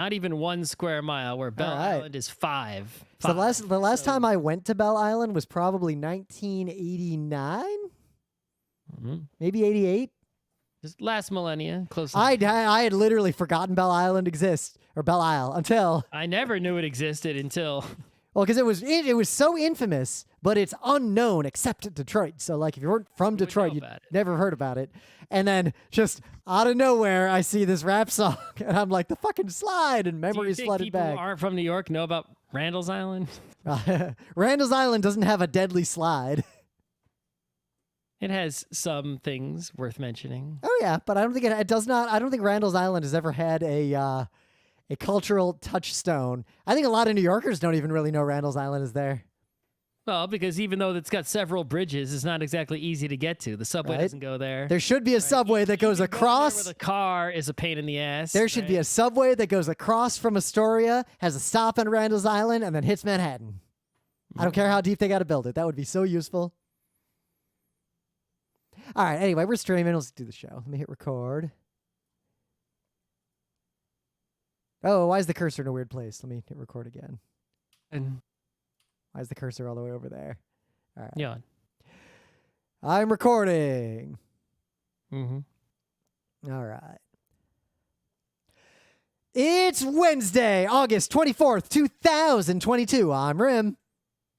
Not even 1 square mile, where Belle Island is 5. So the last time I went to Belle Island was probably 1989, maybe 88. Just last millennia, close. I had literally forgotten Belle Island exists, or Belle Isle, until I never knew it existed until. Well, because it was so infamous, but it's unknown except at Detroit. So, like, if you weren't from Detroit, you'd never heard about it. And then just out of nowhere, I see this rap song, and I'm like, the fucking slide, and memories flooded back. People who aren't from New York know about Randall's Island? Randall's Island doesn't have a deadly slide. It has some things worth mentioning. Oh yeah, but I don't think it does not. I don't think Randall's Island has ever had a cultural touchstone. I think a lot of New Yorkers don't even really know Randall's Island is there. Well, because even though it's got several bridges, it's not exactly easy to get to. The subway doesn't go there. There should be a subway that goes across. Where the car is a pain in the ass. There should be a subway that goes across from Astoria, has a stop on Randall's Island, and then hits Manhattan. I don't care how deep they got to build it. That would be so useful. All right, anyway, we're streaming. Let's do the show. Let me hit record. Oh, why is the cursor in a weird place? Let me hit record again. Why is the cursor all the way over there? All right. Yeah. I'm recording. Mm-hmm. All right. It's Wednesday, August 24th, 2022. I'm Rim.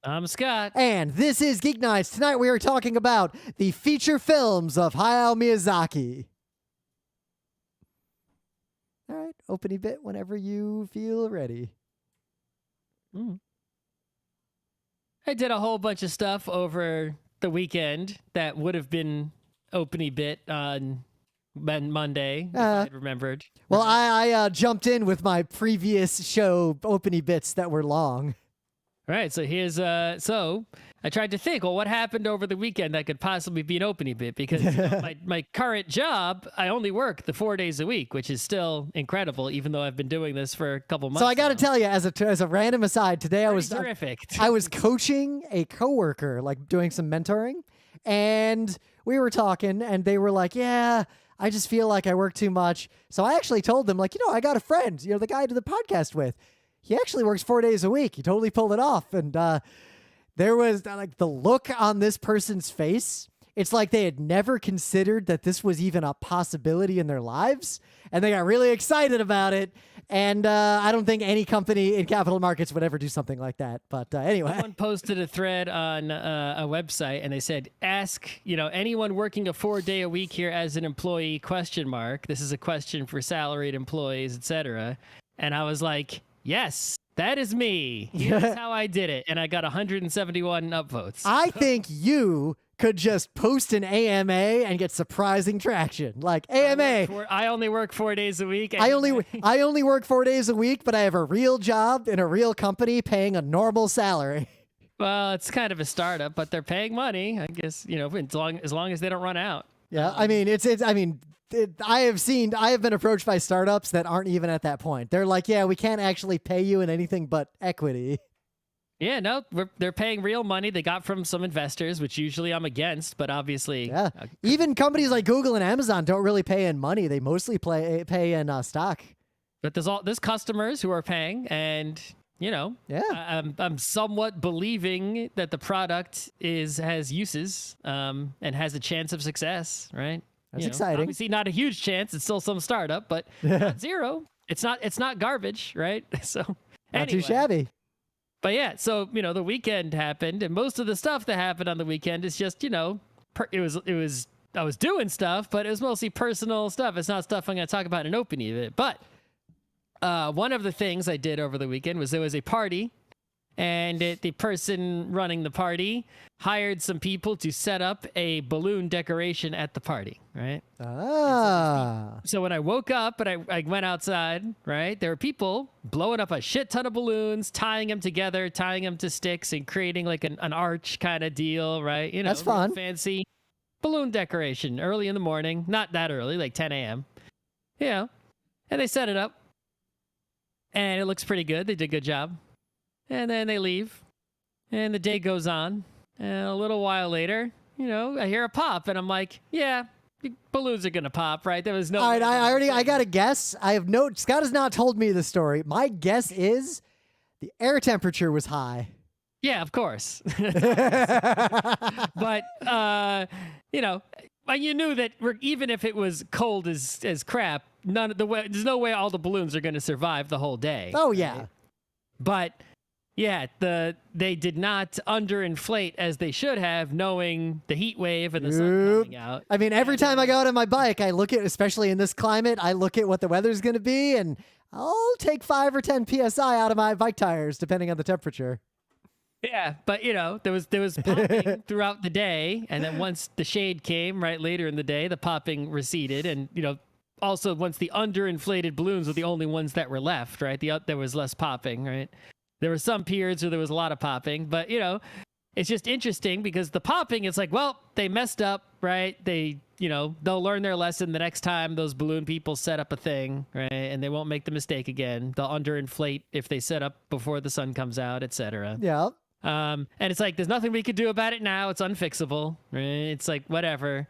I'm Scott. And this is Geek Nights. Tonight we are talking about the feature films of Hayao Miyazaki. All right, opening bit whenever you feel ready. I did a whole bunch of stuff over the weekend that would have been opening bit on Monday, if I remembered. Well, I jumped in with my previous show opening bits that were long. All right, so here's so I tried to think, well, what happened over the weekend that could possibly be an opening bit? Because my current job, I only work the 4 days a week, which is still incredible, even though I've been doing this for a couple months. So I got to tell you, as a random aside, today I was terrific. I was coaching a coworker, like doing some mentoring, and we were talking, and they were like, "Yeah, I just feel like I work too much." So I actually told them, like, I got a friend, the guy I do the podcast with. He actually works 4 days a week. He totally pulled it off. And there was like the look on this person's face. It's like they had never considered that this was even a possibility in their lives. And they got really excited about it. And I don't think any company in capital markets would ever do something like that. But anyway. Someone posted a thread on a website and they said, ask, anyone working a 4 day a week here as an employee, ? This is a question for salaried employees, etc. And I was like, yes, that is me. Here's how I did it. And I got 171 upvotes. I think you could just post an AMA and get surprising traction. Like, AMA. I only work 4 days a week. I only work 4 days a week, but I have a real job in a real company paying a normal salary. Well, it's kind of a startup, but they're paying money, I guess, as long as they don't run out. Yeah, I mean, I have been approached by startups that aren't even at that point. They're like, yeah, we can't actually pay you in anything but equity. Yeah, no, they're paying real money they got from some investors, which usually I'm against, but obviously... Yeah, even companies like Google and Amazon don't really pay in money. They mostly pay in stock. But there's customers who are paying, and, I'm somewhat believing that the product has uses and has a chance of success, right? That's exciting. Obviously not a huge chance. It's still some startup, but not zero. It's not garbage, right? So not too shabby. But yeah, so the weekend happened, and most of the stuff that happened on the weekend is just it was I was doing stuff, but it was mostly personal stuff. It's not stuff I'm going to talk about in an opening of it. But one of the things I did over the weekend was there was a party. And the person running the party hired some people to set up a balloon decoration at the party, right? So when I woke up and I went outside, right, there were people blowing up a shit ton of balloons, tying them together, tying them to sticks, and creating like an arch kind of deal, right? That's fun. Fancy balloon decoration early in the morning. Not that early, like 10 a.m. And they set it up. And it looks pretty good. They did a good job. And then they leave, and the day goes on, and a little while later, I hear a pop, and I'm like, yeah, balloons are gonna pop, right? There was no. All right, I got a guess. Scott has not told me the story. My guess is the air temperature was high. Yeah, of course. But you knew that even if it was cold as crap, there's no way all the balloons are going to survive the whole day. Oh yeah. Right? But yeah, they did not underinflate as they should have, knowing the heat wave and the sun coming out. I mean, every time I go out on my bike, I look at, especially in this climate, I look at what the weather's going to be, and I'll take 5 or 10 psi out of my bike tires, depending on the temperature. Yeah, but there was popping throughout the day, and then once the shade came right later in the day, the popping receded, and also once the underinflated balloons were the only ones that were left, right? There was less popping, right? There were some periods where there was a lot of popping, but it's just interesting because the popping, it's like, well, they messed up, right? They'll learn their lesson the next time those balloon people set up a thing, right? And they won't make the mistake again. They'll underinflate if they set up before the sun comes out, etc. Yeah. And it's like, there's nothing we could do about it now. It's unfixable, right? It's like, whatever.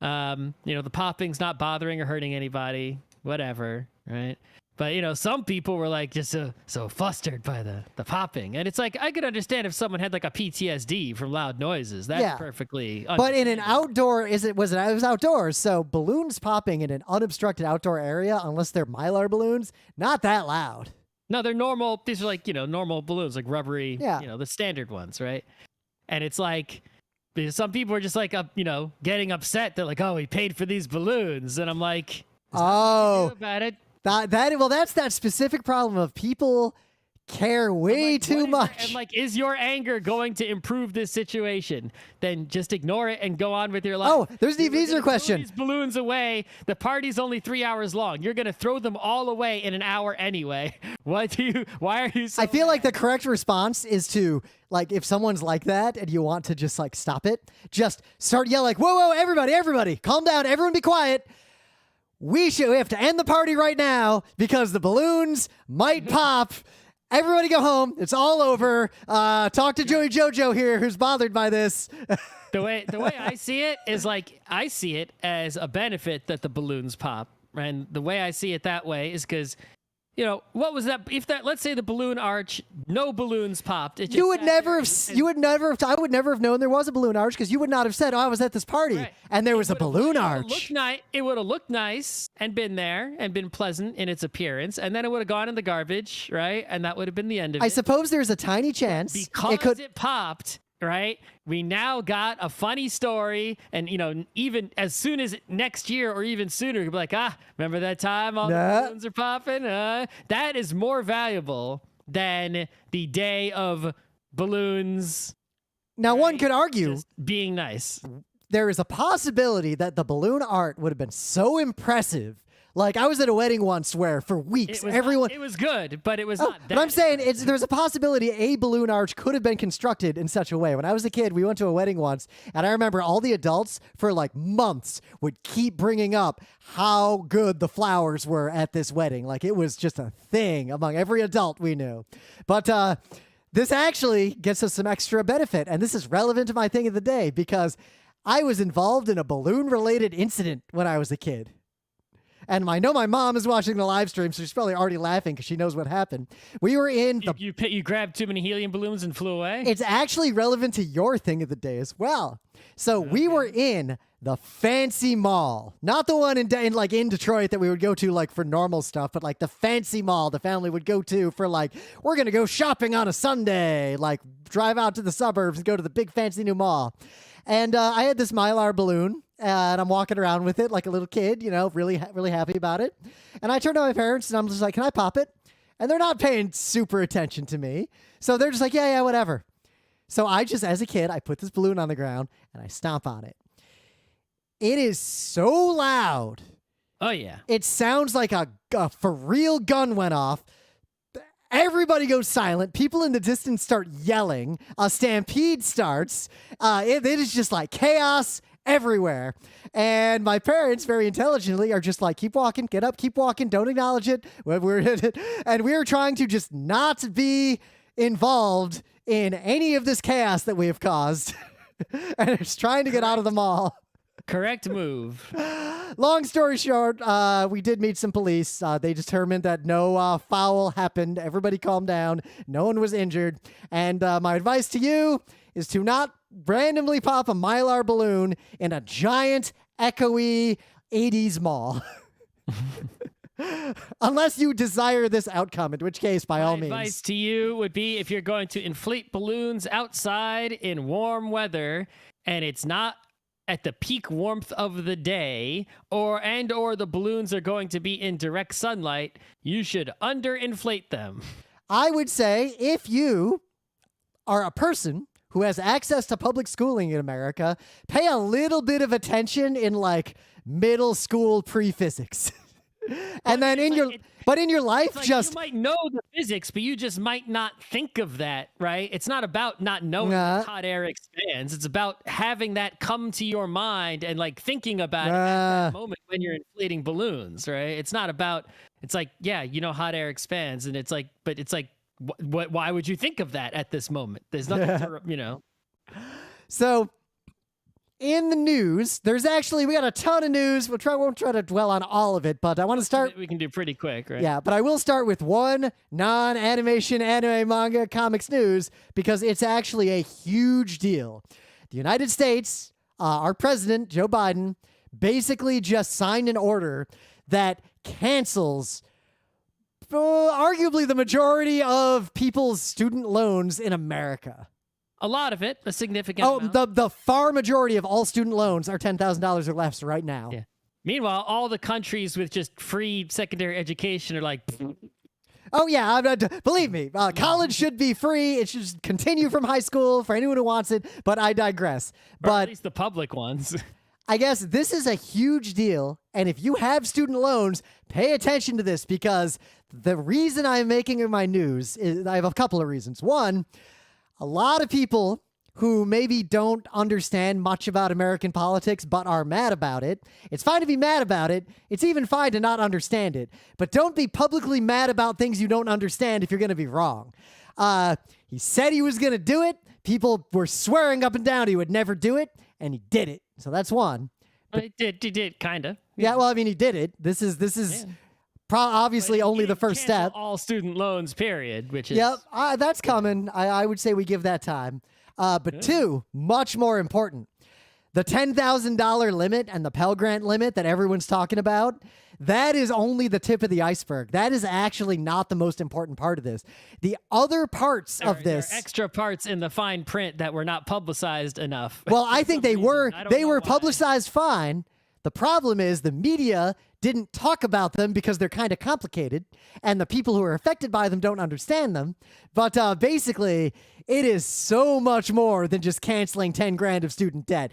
The popping's not bothering or hurting anybody, whatever, right? But, some people were like just so flustered by the popping. And it's like, I could understand if someone had like a PTSD from loud noises. That's perfectly But in an outdoor, it was outdoors. So balloons popping in an unobstructed outdoor area, unless they're Mylar balloons, not that loud. No, they're normal. These are like, normal balloons, like rubbery, yeah. The standard ones, right? And it's like, some people are just like, getting upset. They're like, oh, we paid for these balloons. And I'm like, about it. That's that specific problem of people care way too much. And like, is your anger going to improve this situation? Then just ignore it and go on with your life. Oh, there's the easier question. Throw these balloons away. The party's only 3 hours long. You're gonna throw them all away in an hour anyway. Why are you so I feel mad? like the correct response is to, like, if someone's like that and you want to just like stop it, just start yelling like, whoa, everybody, calm down, everyone be quiet. We have to end the party right now because the balloons might pop. Everybody go home. It's all over. Talk to Joey Jojo here, who's bothered by this. The way I see it is like, I see it as a benefit that the balloons pop. And the way I see it that way is because, what was that? Let's say the balloon arch, no balloons popped. I would never have known there was a balloon arch because you would not have said, oh, I was at this party and there was a balloon arch. It would have looked nice and been there and been pleasant in its appearance. And then it would have gone in the garbage, right? And that would have been the end of it. I suppose there's a tiny chance. Because it popped, right? We now got a funny story, and even as soon as next year or even sooner, you'll be like, remember that time all the balloons are popping? That is more valuable than the day of balloons. Now, one could argue just being nice. There is a possibility that the balloon art would have been so impressive. Like, I was at a wedding once where for weeks, it was good, but it was not that. But I'm saying there's a possibility a balloon arch could have been constructed in such a way. When I was a kid, we went to a wedding once, and I remember all the adults for like months would keep bringing up how good the flowers were at this wedding. Like, it was just a thing among every adult we knew. But this actually gets us some extra benefit, and this is relevant to my thing of the day because I was involved in a balloon-related incident when I was a kid. And I know my mom is watching the live stream, so she's probably already laughing because she knows what happened. We were in the... You grabbed too many helium balloons and flew away? It's actually relevant to your thing of the day as well. So we were in the fancy mall. Not the one in Detroit that we would go to like for normal stuff, but like the fancy mall the family would go to for like, we're going to go shopping on a Sunday. Like, drive out to the suburbs and go to the big fancy new mall. And I had this Mylar balloon. And I'm walking around with it like a little kid, really, really happy about it. And I turned to my parents and I'm just like, can I pop it? And they're not paying super attention to me. So they're just like, yeah, whatever. So I just, as a kid, I put this balloon on the ground and I stomp on it. It is so loud. Oh, yeah. It sounds like a for real gun went off. Everybody goes silent. People in the distance start yelling. A stampede starts. It is just like chaos everywhere. And my parents very intelligently are just like, keep walking, get up, keep walking, don't acknowledge it. And we're trying to just not be involved in any of this chaos that we have caused. And it's trying to get out of the mall. Correct move. Long story short, we did meet some police. They determined that no foul happened. Everybody calmed down. No one was injured. And my advice to you is to not randomly pop a Mylar balloon in a giant, echoey 80s mall. Unless you desire this outcome, in which case, by all means. My advice to you would be if you're going to inflate balloons outside in warm weather and it's not at the peak warmth of the day, or the balloons are going to be in direct sunlight, you should underinflate them. I would say if you are a person who has access to public schooling in America, pay a little bit of attention in like middle school pre-physics. And then in your life, like just you might know the physics, but you just might not think of that, right? It's not about not knowing that hot air expands. It's about having that come to your mind and like thinking about it at that moment when you're inflating balloons, right? It's not about. It's like, yeah, you know, hot air expands, and it's like, but it's like, why would you think of that at this moment? There's nothing to, you know. So. In the news, we got a ton of news. Won't try to dwell on all of it, but I want to start. We can do pretty quick, right? Yeah, but I will start with one non-animation, anime, manga, comics news because it's actually a huge deal. The United States, our president, Joe Biden, basically just signed an order that cancels arguably the majority of people's student loans in America. A lot of it, a significant amount. The far majority of all student loans are $10,000 or less right now. Yeah. Meanwhile, all the countries with just free secondary education are like... Oh, yeah. Believe me, college should be free. It should continue from high school for anyone who wants it, but I digress. But at least the public ones. I guess this is a huge deal, and if you have student loans, pay attention to this because the reason I'm making it my news is I have a couple of reasons. One, a lot of people who maybe don't understand much about American politics but are mad about it. It's fine to be mad about it. It's even fine to not understand it. But don't be publicly mad about things you don't understand if you're going to be wrong. He said he was going to do it. People were swearing up and down he would never do it, and he did it. So that's one. But he did, kind of. Yeah, well, I mean, he did it. This is obviously only the first step. All student loans, period, which is... Yep, that's coming. I would say we give that time. But two, much more important, the $10,000 limit and the Pell Grant limit that everyone's talking about, that is only the tip of the iceberg. That is actually not the most important part of this. The other parts of this... There are extra parts in the fine print that were not publicized enough. Well, I think they were publicized fine. The problem is the media didn't talk about them because they're kind of complicated, and the people who are affected by them don't understand them. But basically, it is so much more than just canceling 10 grand of student debt.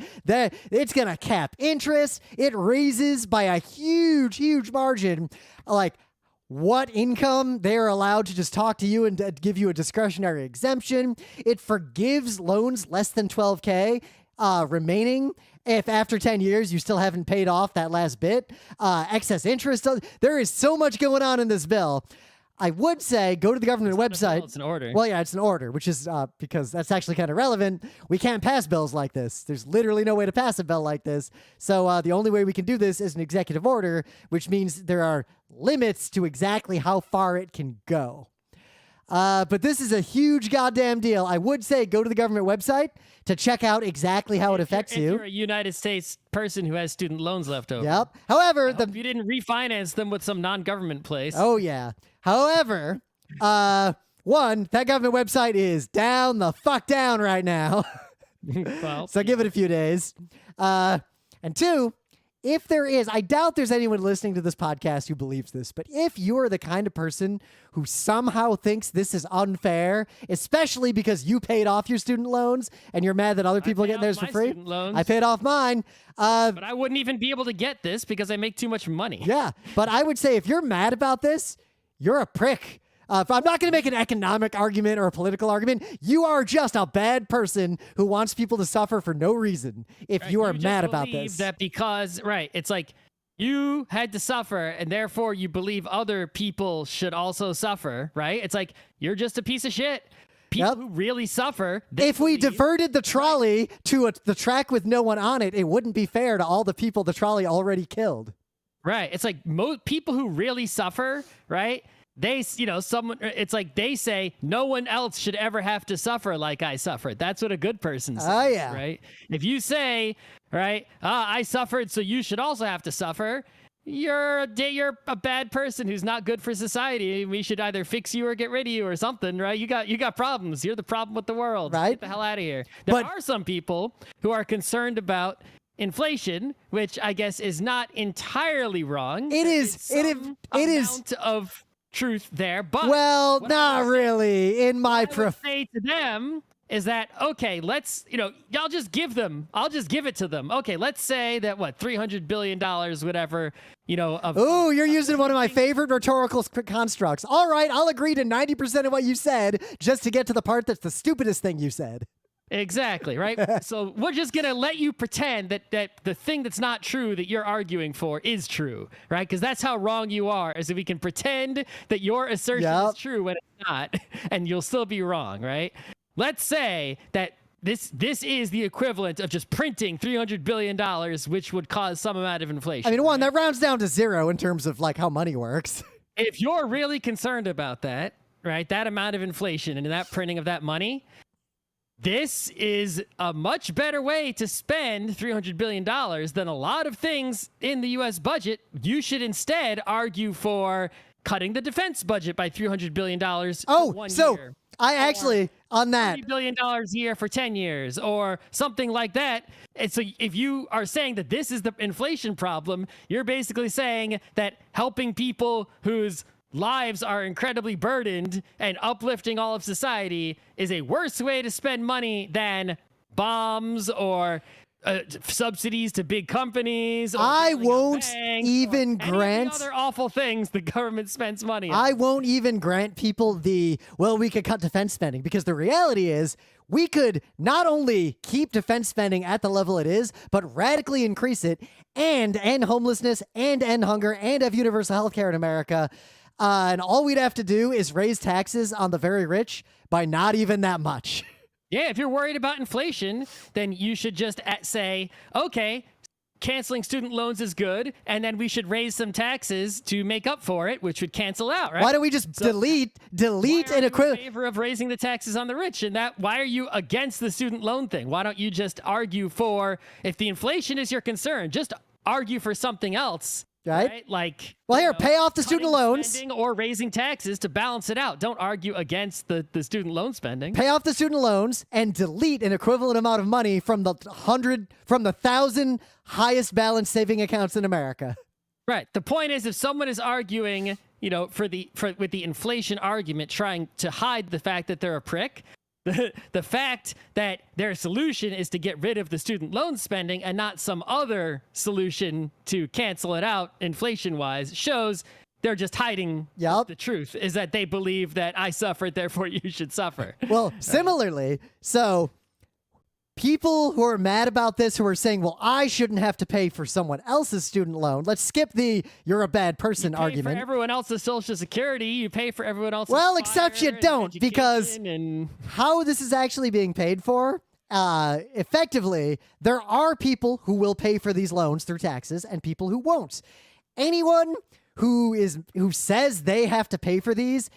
It's going to cap interest. It raises by a huge, huge margin, like what income they're allowed to just talk to you and give you a discretionary exemption. It forgives loans less than $12K remaining if after 10 years you still haven't paid off that last bit. Excess interest. There is so much going on in this bill. I would say go to the government website. It's an order. Well, yeah, it's an order, which is because that's actually kind of relevant. We can't pass bills like this. There's literally no way to pass a bill like this. So the only way we can do this is an executive order, which means there are limits to exactly how far it can go. But this is a huge goddamn deal. I would say go to the government website to check out exactly how it affects you. If you're a United States person who has student loans left over. Yep. However, if you didn't refinance them with some non-government place. Oh, yeah. However, one, that government website is down the fuck down right now. Well, so give it a few days. And two, if there is, I doubt there's anyone listening to this podcast who believes this, but if you're the kind of person who somehow thinks this is unfair, especially because you paid off your student loans and you're mad that other people get theirs for free. I paid off mine. But I wouldn't even be able to get this because I make too much money. Yeah, but I would say if you're mad about this, you're a prick. If I'm not going to make an economic argument or a political argument, you are just a bad person who wants people to suffer for no reason if you are mad about this. That because, it's like you had to suffer and therefore you believe other people should also suffer, right? It's like you're just a piece of shit. People who really suffer. If we diverted the trolley to the track with no one on it, it wouldn't be fair to all the people the trolley already killed. Right. It's like most people who really suffer, right? They, it's like they say no one else should ever have to suffer like I suffered. That's what a good person says. Oh, yeah. Right. If you say, right, I suffered, so you should also have to suffer. You're a bad person who's not good for society. We should either fix you or get rid of you or something, right? You got problems. You're the problem with the world. Right. Get the hell out of here. There are some people who are concerned about inflation, which I guess is not entirely wrong. It is of truth there, but not really. In my say to them is that okay? Let's I'll just give it to them. Okay, let's say that $300 billion, whatever you're using one of my favorite rhetorical constructs. All right, I'll agree to 90% of what you said just to get to the part that's the stupidest thing you said. Exactly, right? So we're just going to let you pretend that the thing that's not true that you're arguing for is true, right? Because that's how wrong you are, is that we can pretend that your assertion is true when it's not, and you'll still be wrong, right? Let's say that this is the equivalent of just printing $300 billion, which would cause some amount of inflation. I mean, that rounds down to zero in terms of like how money works. If you're really concerned about that, right, that amount of inflation and that printing of that money, this is a much better way to spend $300 billion than a lot of things in the U.S. budget. You should instead argue for cutting the defense budget by $300 billion for 1 year. I actually, on that, $30 billion a year for 10 years or something like that. And so if you are saying that this is the inflation problem, you're basically saying that helping people whose lives are incredibly burdened and uplifting all of society is a worse way to spend money than bombs or subsidies to big companies. I won't even grant other awful things the government spends money on. I won't even grant people we could cut defense spending, because the reality is we could not only keep defense spending at the level it is, but radically increase it and end homelessness and end hunger and have universal health care in America. And all we'd have to do is raise taxes on the very rich by not even that much. Yeah, if you're worried about inflation, then you should just say, okay, canceling student loans is good, and then we should raise some taxes to make up for it, which would cancel out, right? Why don't we just delete and in favor of raising the taxes on the rich? And why are you against the student loan thing? Why don't you just argue for, if the inflation is your concern, just argue for something else? Right? Like, pay off the student loans or raising taxes to balance it out. Don't argue against the student loan spending. Pay off the student loans and delete an equivalent amount of money from the 1,000 highest balance saving accounts in America. Right. The point is, if someone is arguing, with the inflation argument, trying to hide the fact that they're a prick, the fact that their solution is to get rid of the student loan spending and not some other solution to cancel it out inflation-wise shows they're just hiding the truth, is that they believe that I suffered, therefore you should suffer. Well, similarly, so people who are mad about this, who are saying, well, I shouldn't have to pay for someone else's student loan. Let's skip the you're a bad person argument. You pay for everyone else's Social Security. You pay for everyone else's except you don't, because how this is actually being paid for, effectively, there are people who will pay for these loans through taxes and people who won't. Anyone who says they have to pay for these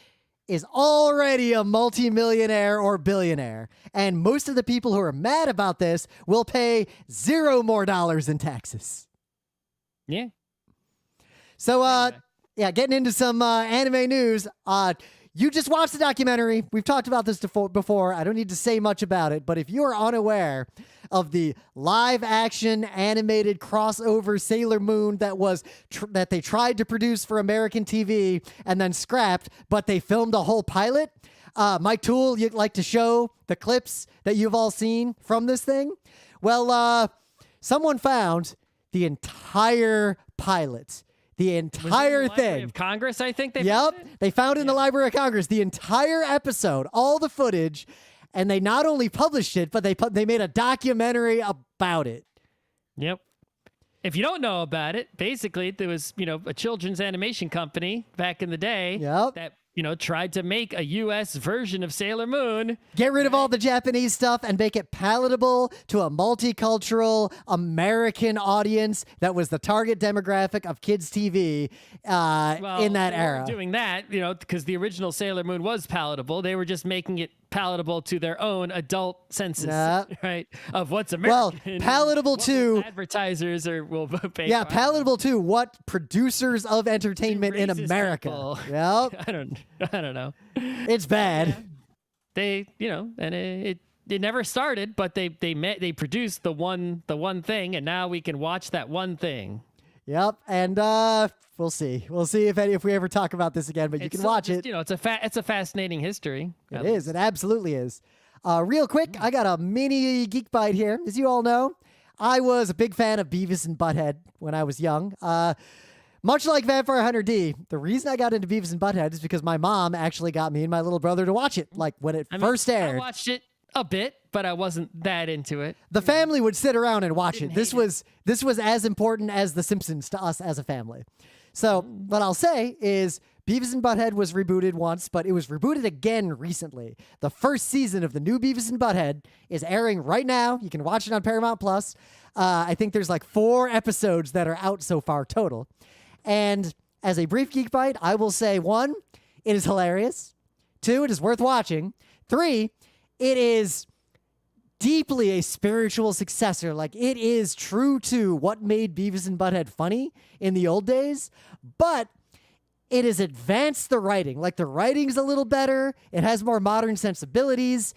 is already a multimillionaire or billionaire. And most of the people who are mad about this will pay $0 more in taxes. Yeah. So, getting into some anime news. You just watched the documentary. We've talked about this before. I don't need to say much about it, but if you are unaware of the live-action animated crossover Sailor Moon that they tried to produce for American TV and then scrapped, but they filmed a whole pilot, Mike Toole, you'd like to show the clips that you've all seen from this thing? Well, someone found the entire pilot. The entire thing. Library of Congress, I think they found it? They found it in the Library of Congress. The entire episode, all the footage, and they not only published it, but they made a documentary about it. Yep. If you don't know about it, basically there was, a children's animation company back in the day that tried to make a U.S. version of Sailor Moon. Get rid of all the Japanese stuff and make it palatable to a multicultural American audience that was the target demographic of kids' TV in that era. Doing that, because the original Sailor Moon was palatable. They were just making it palatable to their own adult senses, right? Of what's American. Well, palatable to advertisers will pay. Yeah, palatable to what producers of entertainment in America. Yep. I don't know. It's bad. Yeah. They, and it never started, but they produced the one thing, and now we can watch that one thing. Yep, and we'll see. We'll see if we ever talk about this again. But you can watch it. It's a fascinating history. It is. It absolutely is. Real quick, I got a mini geek bite here. As you all know, I was a big fan of Beavis and Butthead when I was young. Much like Vampire Hunter D, the reason I got into Beavis and Butthead is because my mom actually got me and my little brother to watch it, like when it first aired. I watched it a bit, but I wasn't that into it. The family would sit around and watch it. This was as important as The Simpsons to us as a family. So what I'll say is Beavis and Butthead was rebooted once, but it was rebooted again recently. The first season of the new Beavis and Butthead is airing right now. You can watch it on Paramount Plus. I think there's like 4 episodes that are out so far total. And as a brief geek bite, I will say 1, it is hilarious. 2, it is worth watching. 3, it is deeply a spiritual successor. Like, it is true to what made Beavis and Butthead funny in the old days, but it has advanced the writing. Like, the writing's a little better. It has more modern sensibilities.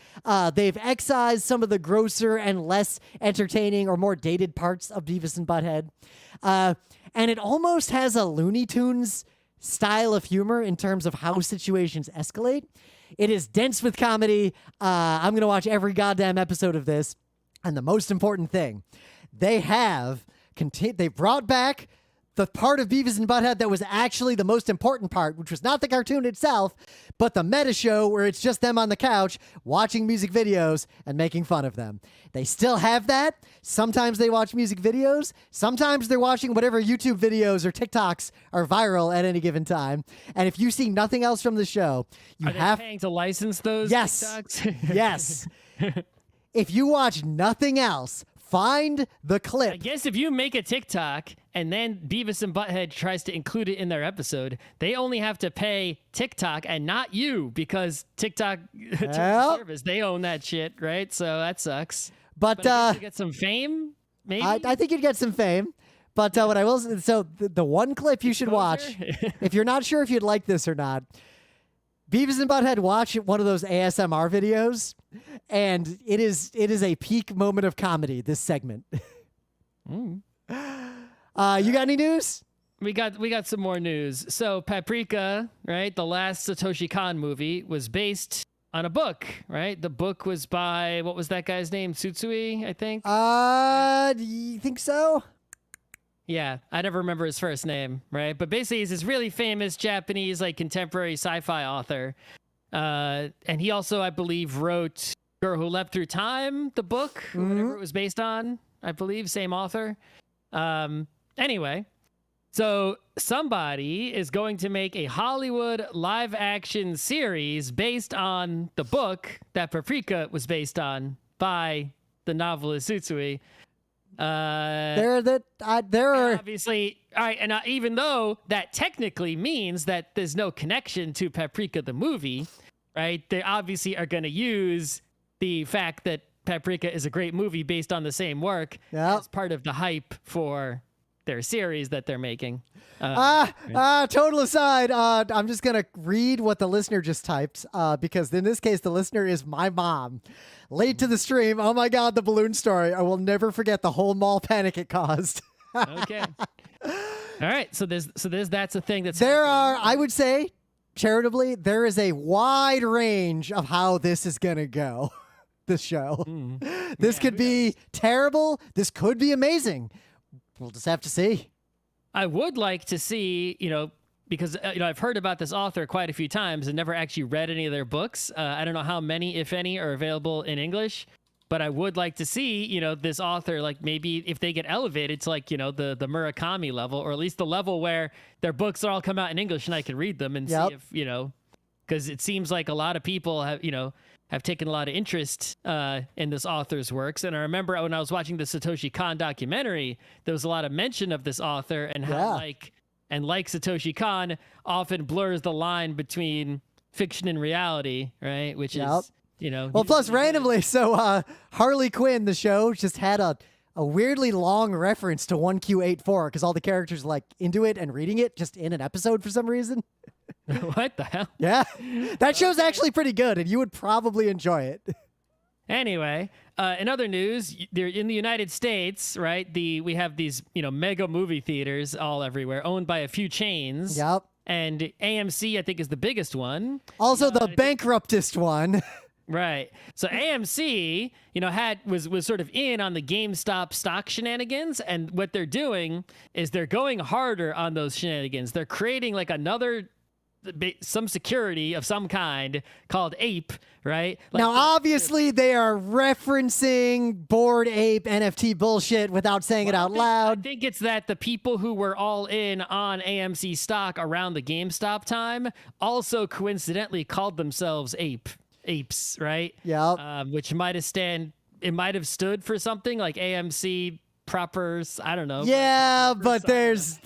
They've excised some of the grosser and less entertaining or more dated parts of Beavis and Butthead. And it almost has a Looney Tunes style of humor in terms of how situations escalate. It is dense with comedy. I'm going to watch every goddamn episode of this. And the most important thing, they brought back the part of Beavis and Butthead that was actually the most important part, which was not the cartoon itself, but the meta show where it's just them on the couch watching music videos and making fun of them. They still have that. Sometimes they watch music videos. Sometimes they're watching whatever YouTube videos or TikToks are viral at any given time. And if you see nothing else from the show, you have paying to license those TikToks? Yes. If you watch nothing else, find the clip. I guess if you make a TikTok and then Beavis and Butthead tries to include it in their episode, they only have to pay TikTok and not you, because TikTok service, they own that shit, right? So that sucks. But I guess you get some fame, maybe? I think you'd get some fame. But what I will say, so the one clip you should watch, if you're not sure if you'd like this or not, Beavis and Butthead watch one of those ASMR videos, and it is a peak moment of comedy, this segment. You got any news? We got some more news. So Paprika, right, the last Satoshi Kon movie, was based on a book, right? The book was by, what was that guy's name? Tsutsui, I think? Do you think so? Yeah, I never remember his first name, right? But basically, he's this really famous Japanese, like, contemporary sci-fi author. And he also, I believe, wrote Girl Who Leapt Through Time, the book, or whatever it was based on. I believe, same author. Anyway, so somebody is going to make a Hollywood live-action series based on the book that Paprika was based on by the novelist Tsutsui. There are obviously, all right, and even though that technically means that there's no connection to Paprika the movie, right? They obviously are going to use the fact that Paprika is a great movie based on the same work as part of the hype for their series that they're making. Total aside, I'm just gonna read what the listener just typed, because in this case the listener is my mom. Late to the stream. Oh my god, the balloon story. I will never forget the whole mall panic it caused. Okay. All right. So that's a thing that's happening. I would say, charitably, there is a wide range of how this is gonna go. This show. This could be terrible. This could be amazing. We'll just have to see. I would like to see, because I've heard about this author quite a few times and never actually read any of their books. I don't know how many, if any, are available in English, but I would like to see, this author, like, maybe if they get elevated to, like, the Murakami level, or at least the level where their books all come out in English and I can read them and see if, because it seems like a lot of people have taken a lot of interest in this author's works. And I remember when I was watching the Satoshi Kon documentary, there was a lot of mention of this author and how like Satoshi Kon often blurs the line between fiction and reality, right? Which is, well, plus randomly, so Harley Quinn, the show, just had a weirdly long reference to 1Q84 because all the characters like into it and reading it just in an episode for some reason. What the hell? Yeah, that show's actually pretty good, and you would probably enjoy it. Anyway, in other news, they're in the United States, right? We have these mega movie theaters all everywhere, owned by a few chains. Yep. And AMC, I think, is the biggest one. Also, the bankruptest one. Right. So AMC, was sort of in on the GameStop stock shenanigans, and what they're doing is they're going harder on those shenanigans. They're creating like some security of some kind called Ape, right? Like, now, obviously, they are referencing Bored Ape NFT bullshit without saying it out loud. I think it's that the people who were all in on AMC stock around the GameStop time also coincidentally called themselves apes, right? Yeah. Which might have stood for something like AMC propers. I don't know. Yeah, but there's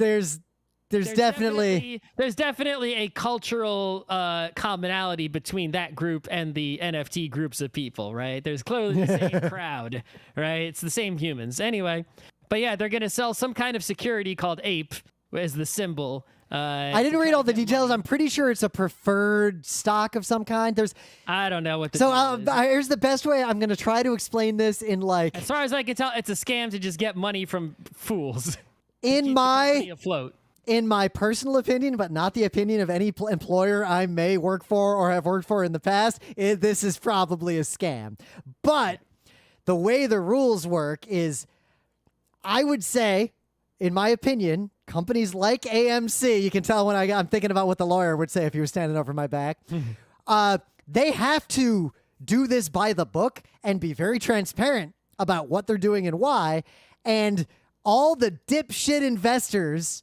definitely a cultural commonality between that group and the NFT groups of people, right? There's clearly the same crowd, right? It's the same humans. Anyway, but yeah, they're going to sell some kind of security called Ape as the symbol. I didn't read all the details. I'm pretty sure it's a preferred stock of some kind. I don't know what the So here's the best way. I'm going to try to explain this in like... As far as I can tell, it's a scam to just get money from fools. In my personal opinion, but not the opinion of any employer I may work for or have worked for in the past, this is probably a scam. But the way the rules work is, I would say, in my opinion, companies like AMC, you can tell when I'm thinking about what the lawyer would say if he was standing over my back, they have to do this by the book and be very transparent about what they're doing and why. And all the dipshit investors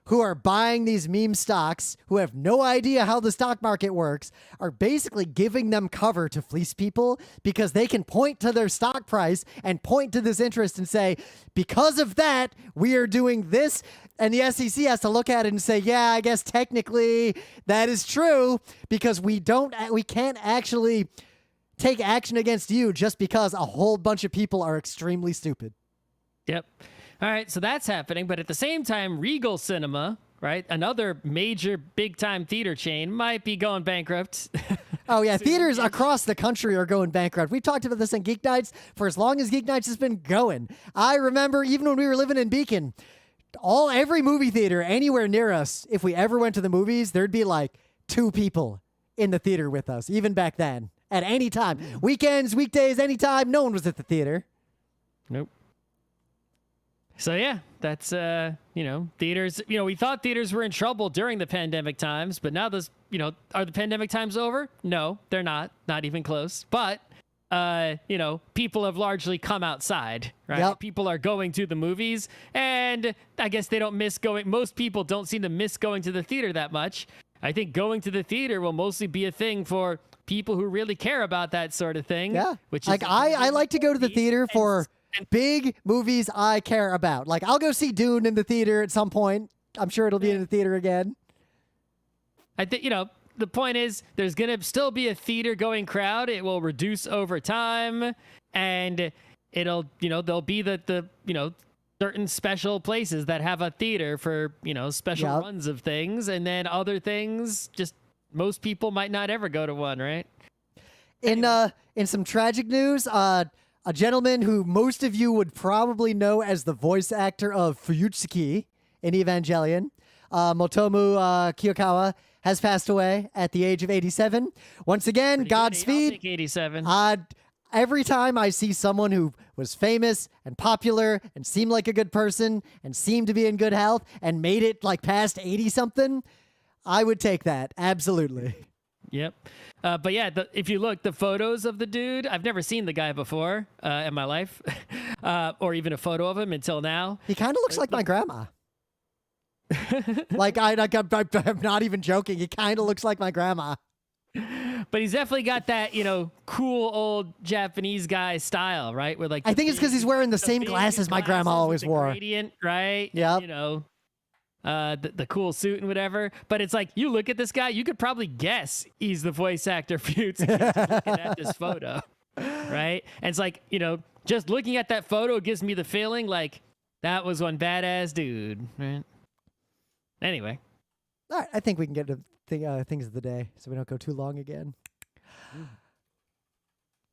who are buying these meme stocks, who have no idea how the stock market works, are basically giving them cover to fleece people because they can point to their stock price and point to this interest and say, because of that, we are doing this. And the SEC has to look at it and say, yeah, I guess technically that is true because we can't actually take action against you just because a whole bunch of people are extremely stupid. Yep. All right, so that's happening. But at the same time, Regal Cinema, right, another major big-time theater chain, might be going bankrupt. Oh, yeah. Theaters across the country are going bankrupt. We've talked about this in Geek Nights for as long as Geek Nights has been going. I remember even when we were living in Beacon, every movie theater anywhere near us, if we ever went to the movies, there'd be like 2 people in the theater with us, even back then, at any time. Weekends, weekdays, anytime, no one was at the theater. Nope. So yeah, that's theaters. We thought theaters were in trouble during the pandemic times, but now those, are the pandemic times over? No, they're not. Not even close. But people have largely come outside, right? Yep. People are going to the movies, and I guess they don't miss going. Most people don't seem to miss going to the theater that much. I think going to the theater will mostly be a thing for people who really care about that sort of thing. Yeah, which is like I like to go to the theater for big movies I care about. Like, I'll go see Dune in the theater at some point. I'm sure it'll be in the theater again. I think, the point is there's going to still be a theater going crowd. It will reduce over time, and it'll, there'll be the certain special places that have a theater for, special runs of things, and then other things, just most people might not ever go to one, right? In some tragic news, a gentleman who most of you would probably know as the voice actor of Fuyutsuki in Evangelion, Motomu Kiyokawa, has passed away at the age of 87. Once again, Godspeed. I'll take 87. Every time I see someone who was famous and popular and seemed like a good person and seemed to be in good health and made it like past 80-something, I would take that. Absolutely. Yep. But yeah, if you look, the photos of the dude, I've never seen the guy before in my life, or even a photo of him until now. He kind of looks like my grandma. Like I'm not even joking. He kind of looks like my grandma. But he's definitely got that, cool old Japanese guy style, right? Where I think it's because he's wearing the same glasses my grandma always wore. Gradient, right? Yep. The cool suit and whatever. But it's like, you look at this guy, you could probably guess he's the voice actor for Utsuki looking at this photo, right? And it's like, just looking at that photo gives me the feeling like that was one badass dude, right? Anyway. All right, I think we can get to things of the day so we don't go too long again.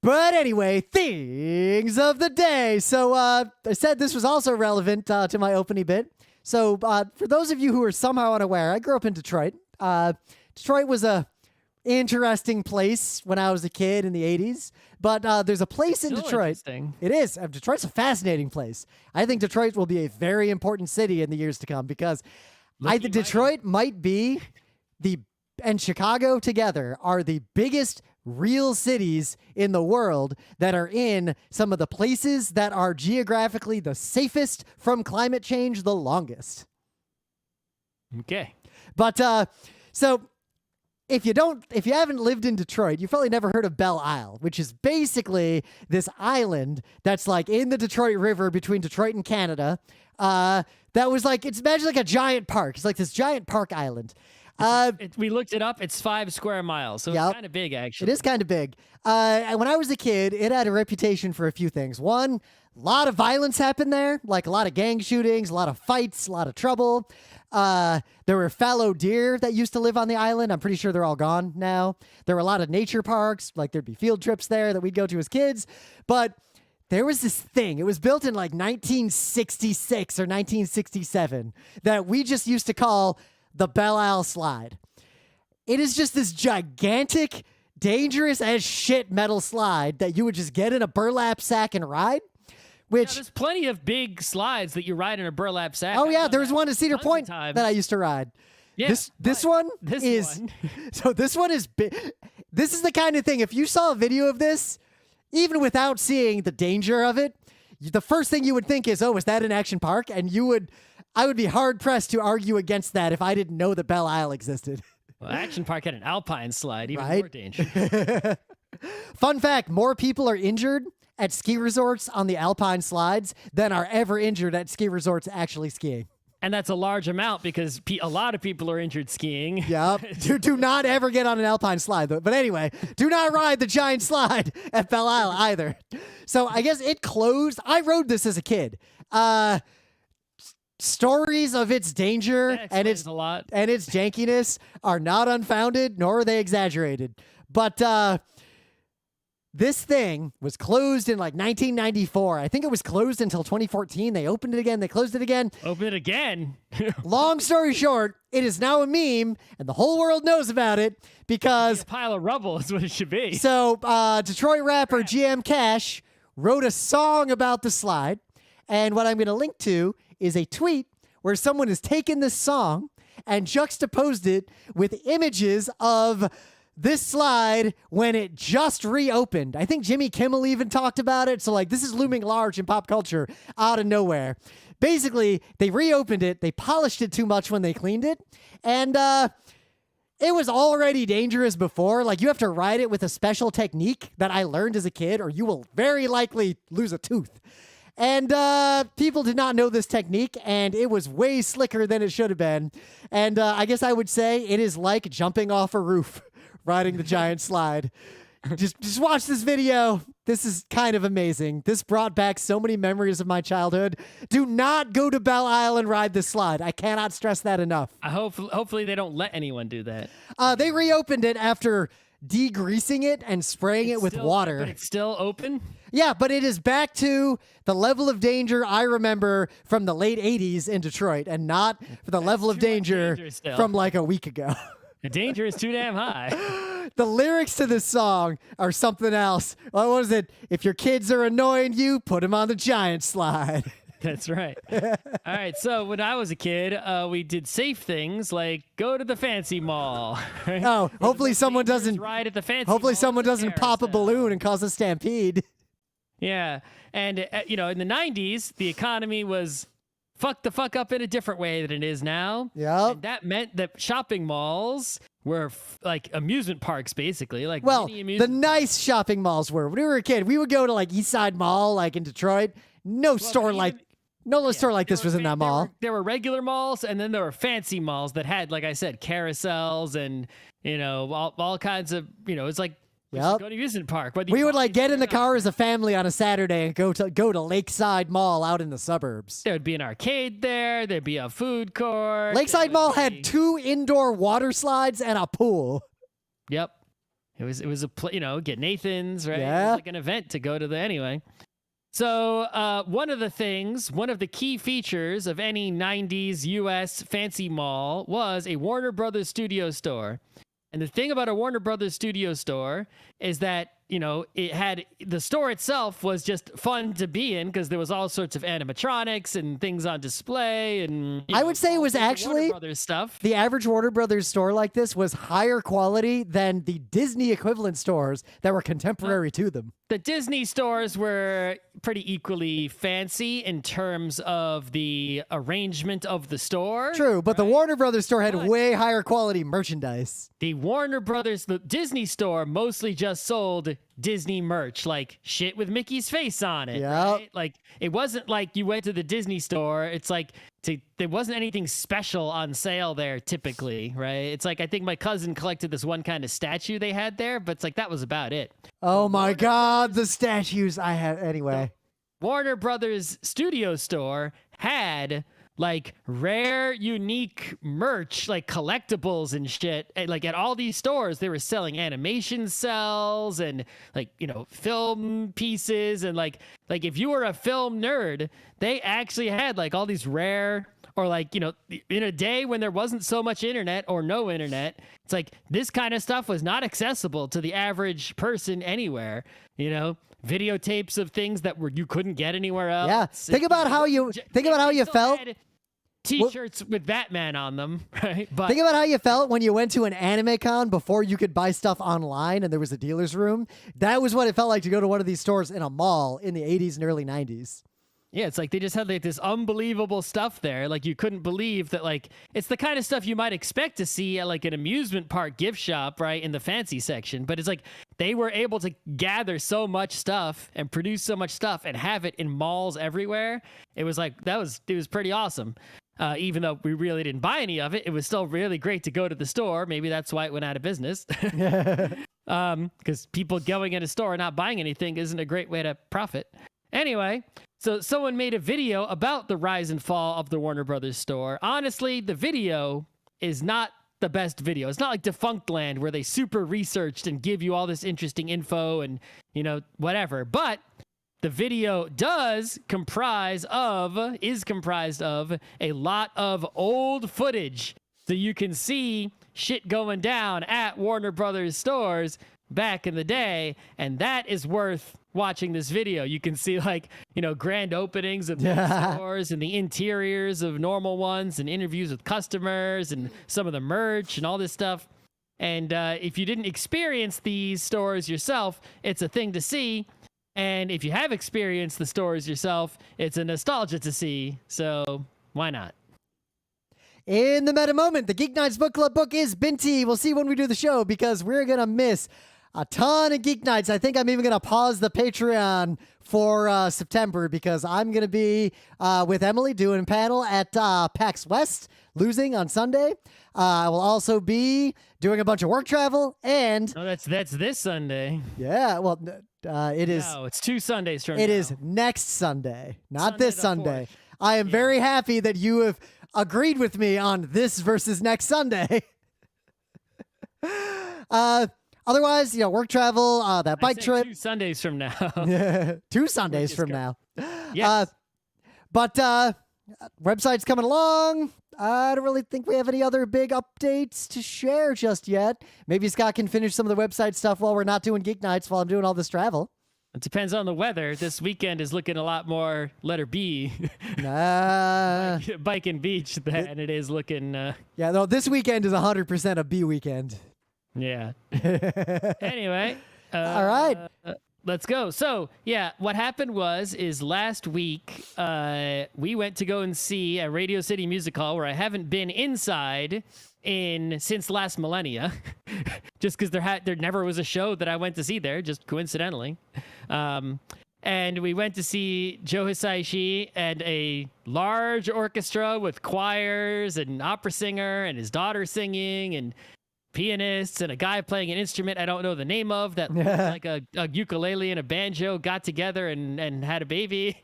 But anyway, things of the day. So I said this was also relevant to my opening bit. So for those of you who are somehow unaware, I grew up in Detroit. Detroit was a interesting place when I was a kid in the 80s. But there's a place in Detroit. It is. Detroit's a fascinating place. I think Detroit will be a very important city in the years to come because Detroit might be and Chicago together are the biggest real cities in the world that are in some of the places that are geographically the safest from climate change the longest. Okay. But so if you haven't lived in Detroit, you've probably never heard of Belle Isle, which is basically this island that's like in the Detroit River between Detroit and Canada. That was like, it's imagine like a giant park. It's like this giant park island. We looked it up. It's 5 square miles, so it's kind of big, actually. It is kind of big. And when I was a kid, it had a reputation for a few things. One, a lot of violence happened there, like a lot of gang shootings, a lot of fights, a lot of trouble. There were fallow deer that used to live on the island. I'm pretty sure they're all gone now. There were a lot of nature parks, like there'd be field trips there that we'd go to as kids. But there was this thing. It was built in like 1966 or 1967 that we just used to call the Belle Isle Slide. It is just this gigantic, dangerous as shit metal slide that you would just get in a burlap sack and ride. Which there's plenty of big slides that you ride in a burlap sack. Oh yeah, there's one at Cedar Point that I used to ride. Yeah, this one is big. This is the kind of thing, if you saw a video of this, even without seeing the danger of it, the first thing you would think is, oh, is that an action park? And I would be hard-pressed to argue against that if I didn't know that Belle Isle existed. Well, Action Park had an alpine slide, even more dangerous. Fun fact, more people are injured at ski resorts on the alpine slides than are ever injured at ski resorts actually skiing. And that's a large amount because a lot of people are injured skiing. Yep. Do not ever get on an alpine slide, though. But anyway, do not ride the giant slide at Belle Isle either. So I guess it closed. I rode this as a kid. Stories of its danger and its jankiness are not unfounded, nor are they exaggerated. But this thing was closed in like 1994. I think it was closed until 2014. They opened it again. They closed it again. Open it again. Long story short, it is now a meme, and the whole world knows about it because a pile of rubble is what it should be. So Detroit rapper GM Cash wrote a song about the slide, and what I'm going to link to is a tweet where someone has taken this song and juxtaposed it with images of this slide when it just reopened. I think Jimmy Kimmel even talked about it. So like this is looming large in pop culture out of nowhere. Basically, they reopened it. They polished it too much when they cleaned it. And it was already dangerous before. Like you have to ride it with a special technique that I learned as a kid or you will very likely lose a tooth. And people did not know this technique, and it was way slicker than it should have been. And I guess I would say it is like jumping off a roof, riding the giant slide. Just watch this video. This is kind of amazing. This brought back so many memories of my childhood. Do not go to Belle Isle and ride this slide. I cannot stress that enough. Hopefully they don't let anyone do that. They reopened it after degreasing it and spraying it with water. But it's still open? Yeah, but it is back to the level of danger I remember from the late 80s in Detroit and not for the level of danger from like a week ago. The danger is too damn high. The lyrics to this song are something else. What was it? If your kids are annoying you, put them on the giant slide. That's right. All right. So when I was a kid, we did safe things like go to the fancy mall. Right? Oh, hopefully someone doesn't ride at the fancy. Hopefully mall someone doesn't pop a balloon and cause a stampede. Yeah, and in the 90s, the economy was fucked the fuck up in a different way than it is now. Yep. And that meant that shopping malls were like amusement parks, basically. Like Well, mini the amusement nice shopping malls were. When we were a kid, we would go to like East Side Mall, like in Detroit. No store like this was in that mall. There were regular malls, and then there were fancy malls that had, like I said, carousels and, you know, all kinds of, you know, it's like go to amusement park. We would like get in the car as a family on a Saturday and go to Lakeside Mall out in the suburbs. There would be an arcade there. There'd be a food court. Lakeside Mall had 2 indoor water slides and a pool. Yep. It was you know, get Nathan's, right? Yeah. It was like an event to go to anyway. So one of the key features of any 90s US fancy mall was a Warner Brothers studio store. And the thing about a Warner Brothers studio store is that, you know, the store itself was just fun to be in because there was all sorts of animatronics and things on display. And I would say it was actually Warner Brothers stuff. The average Warner Brothers store like this was higher quality than the Disney equivalent stores that were contemporary to them. The Disney stores were pretty equally fancy in terms of the arrangement of the store. True, but the Warner Brothers store had way higher quality merchandise. The Disney store mostly just sold Disney merch, like shit with Mickey's face on it. Yep. Right? Like, it wasn't like you went to the Disney store. It's like there wasn't anything special on sale there typically, right? It's like, I think my cousin collected this one kind of statue they had there, but it's like that was about it. Oh my God, the statues I had anyway. Warner Brothers studio store had like rare, unique merch, like collectibles and shit. And like at all these stores, they were selling animation cells and like, you know, film pieces. And like if you were a film nerd, they actually had like all these rare, or like, you know, in a day when there wasn't so much internet or no internet, it's like this kind of stuff was not accessible to the average person anywhere, you know? Videotapes of things that you couldn't get anywhere else. Yeah. Think about how you felt. T-shirts with Batman on them, right? But think about how you felt when you went to an anime con before you could buy stuff online and there was a dealer's room. That was what it felt like to go to one of these stores in a mall in the 80s and early 90s. Yeah, it's like they just had like this unbelievable stuff there. Like you couldn't believe that, like, it's the kind of stuff you might expect to see at like an amusement park gift shop, right, in the fancy section. But it's like they were able to gather so much stuff and produce so much stuff and have it in malls everywhere. It was like it was pretty awesome. Even though we really didn't buy any of it, it was still really great to go to the store. Maybe that's why it went out of business. Because people going in a store and not buying anything isn't a great way to profit. Anyway, so someone made a video about the rise and fall of the Warner Brothers store. Honestly, the video is not the best video. It's not like Defunctland where they super researched and give you all this interesting info and, you know, whatever. But the video is comprised of a lot of old footage. So you can see shit going down at Warner Brothers stores back in the day, and that is worth watching this video. You can see, like, you know, grand openings of the stores and the interiors of normal ones and interviews with customers and some of the merch and all this stuff. And if you didn't experience these stores yourself, it's a thing to see. And if you have experienced the stores yourself, it's a nostalgia to see. So why not? In the meta moment, the GeekNights Book Club book is Binti. We'll see when we do the show because we're going to miss a ton of Geek Nights. I think I'm even going to pause the Patreon for September because I'm going to be with Emily doing a panel at PAX West, losing on Sunday. I will also be doing a bunch of work travel and... Oh, that's this Sunday. Yeah, well, it is... No, it's 2 Sundays from now. It is next Sunday, not Sunday this Sunday. I am very happy that you have agreed with me on this versus next Sunday. Otherwise, you know, work travel, that bike trip. 2 Sundays from now. 2 Sundays from now. Yes. But website's coming along. I don't really think we have any other big updates to share just yet. Maybe Scott can finish some of the website stuff while we're not doing Geek Nights while I'm doing all this travel. It depends on the weather. This weekend is looking a lot more letter B. Bike and beach than it is looking... Yeah, no, this weekend is 100% a B weekend. Yeah. Anyway. All right. Let's go. So, yeah, what happened is last week we went to go and see a Radio City Music Hall where I haven't been inside since last millennia, just because there never was a show that I went to see there, just coincidentally. And we went to see Joe Hisaishi and a large orchestra with choirs and an opera singer and his daughter singing and pianists and a guy playing an instrument I don't know the name of that looked like a ukulele and a banjo got together and had a baby.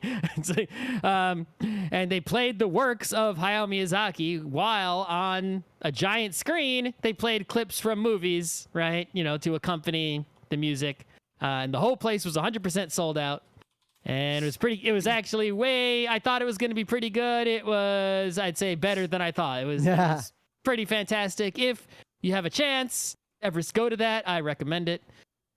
And they played the works of Hayao Miyazaki while on a giant screen they played clips from movies, right? To accompany the music. And the whole place was 100% sold out. And it was actually I thought it was going to be pretty good. It was, I'd say, better than I thought. It was pretty fantastic. If you have a chance, ever go to that, I recommend it.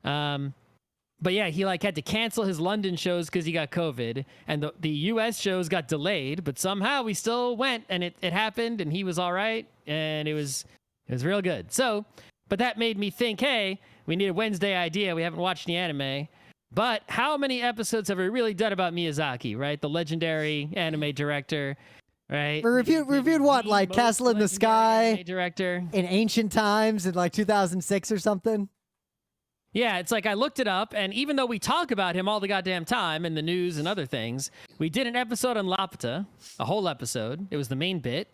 But yeah, he had to cancel his London shows because he got COVID, and the US shows got delayed, but somehow we still went, and it happened, and he was all right, and it was real good. So, but that made me think, hey, we need a Wednesday idea. We haven't watched any anime. But how many episodes have we really done about Miyazaki, right? The legendary anime director. Right. We reviewed what, like Castle in the Sky director in ancient times in 2006 or something? Yeah, it's I looked it up, and even though we talk about him all the goddamn time in the news and other things, we did an episode on Laputa, a whole episode. It was the main bit.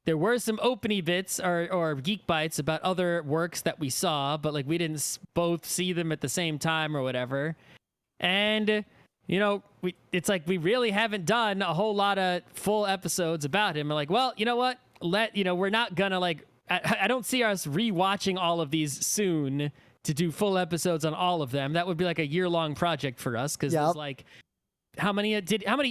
There were some opening bits or geek bites about other works that we saw, but we didn't both see them at the same time or whatever. And it's we really haven't done a whole lot of full episodes about him. We're like, well, you know what? We're not gonna I don't see us rewatching all of these soon to do full episodes on all of them. That would be a year-long project for us because it's how many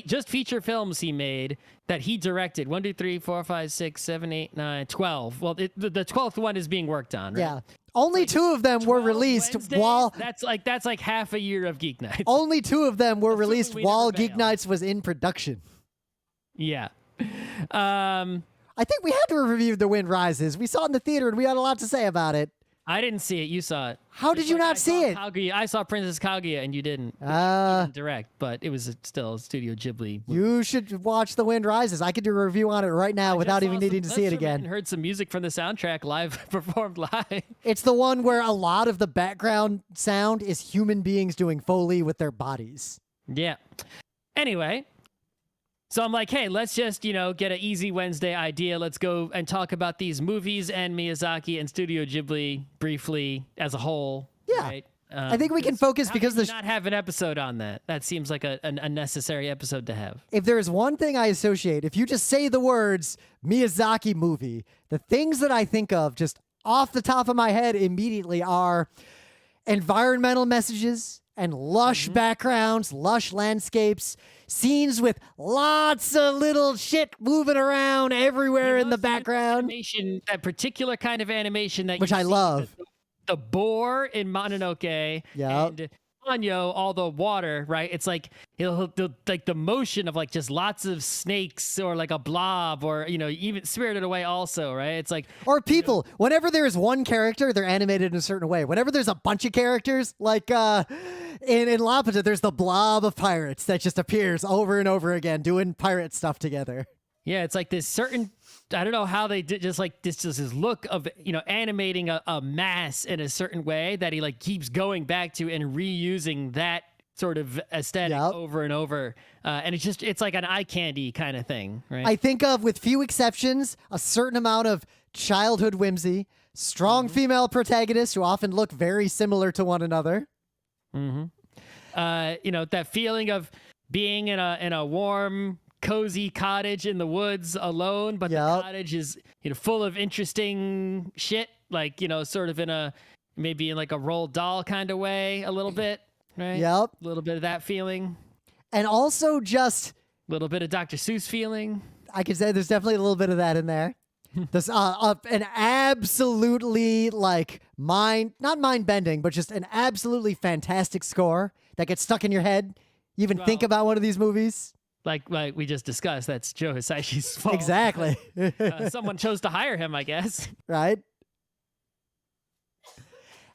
just feature films he made that he directed? 1, 2, 3, 4, 5, 6, 7, 8, 9, 12. Well, the 12th one is being worked on, right? Yeah. Only 2 of them were released Wednesdays? while... That's half a year of Geek Nights. Only 2 of them were released while Geek Nights was in production. Yeah. I think we had to review The Wind Rises. We saw it in the theater and we had a lot to say about it. I didn't see it. You saw it. How did you not see it? Kaguya. I saw Princess Kaguya and you didn't. You didn't direct, but it was still a Studio Ghibli movie. You should watch The Wind Rises. I could do a review on it right now without even needing to see it again. I heard some music from the soundtrack performed live. It's the one where a lot of the background sound is human beings doing Foley with their bodies. Yeah. Anyway. So I'm like, hey, let's just, get an easy Wednesday idea. Let's go and talk about these movies and Miyazaki and Studio Ghibli briefly as a whole. Yeah. Right? I think we can focus because there's not have an episode on that. That seems like a necessary episode to have. If there is one thing I associate, if you just say the words Miyazaki movie, the things that I think of just off the top of my head immediately are environmental messages and lush backgrounds, lush landscapes, scenes with lots of little shit moving around everywhere in the background. That particular kind of animation that which I love. The boar in Mononoke and Ponyo, all the water, right? It's he'll the motion of just lots of snakes or a blob or even Spirited Away also, right? It's or people. Whenever there's one character, they're animated in a certain way. Whenever there's a bunch of characters, in Laputa, there's the blob of pirates that just appears over and over again doing pirate stuff together. Yeah, it's this certain, I don't know how they did, just this look of, animating a mass in a certain way that he keeps going back to and reusing that sort of aesthetic over and over. And it's like an eye candy kind of thing, right? I think of, with few exceptions, a certain amount of childhood whimsy, strong female protagonists who often look very similar to one another. That feeling of being in a warm, cozy cottage in the woods alone, but the cottage is full of interesting shit, sort of in a Roald Dahl kind of way, a little bit, right? Yep. A little bit of that feeling, and also just a little bit of Dr. Seuss feeling. I could say there's definitely a little bit of that in there. This an absolutely not mind bending, but just an absolutely fantastic score that gets stuck in your head. You even think about one of these movies. Like we just discussed, that's Joe Hisaishi's fault. Exactly. Someone chose to hire him, I guess. Right.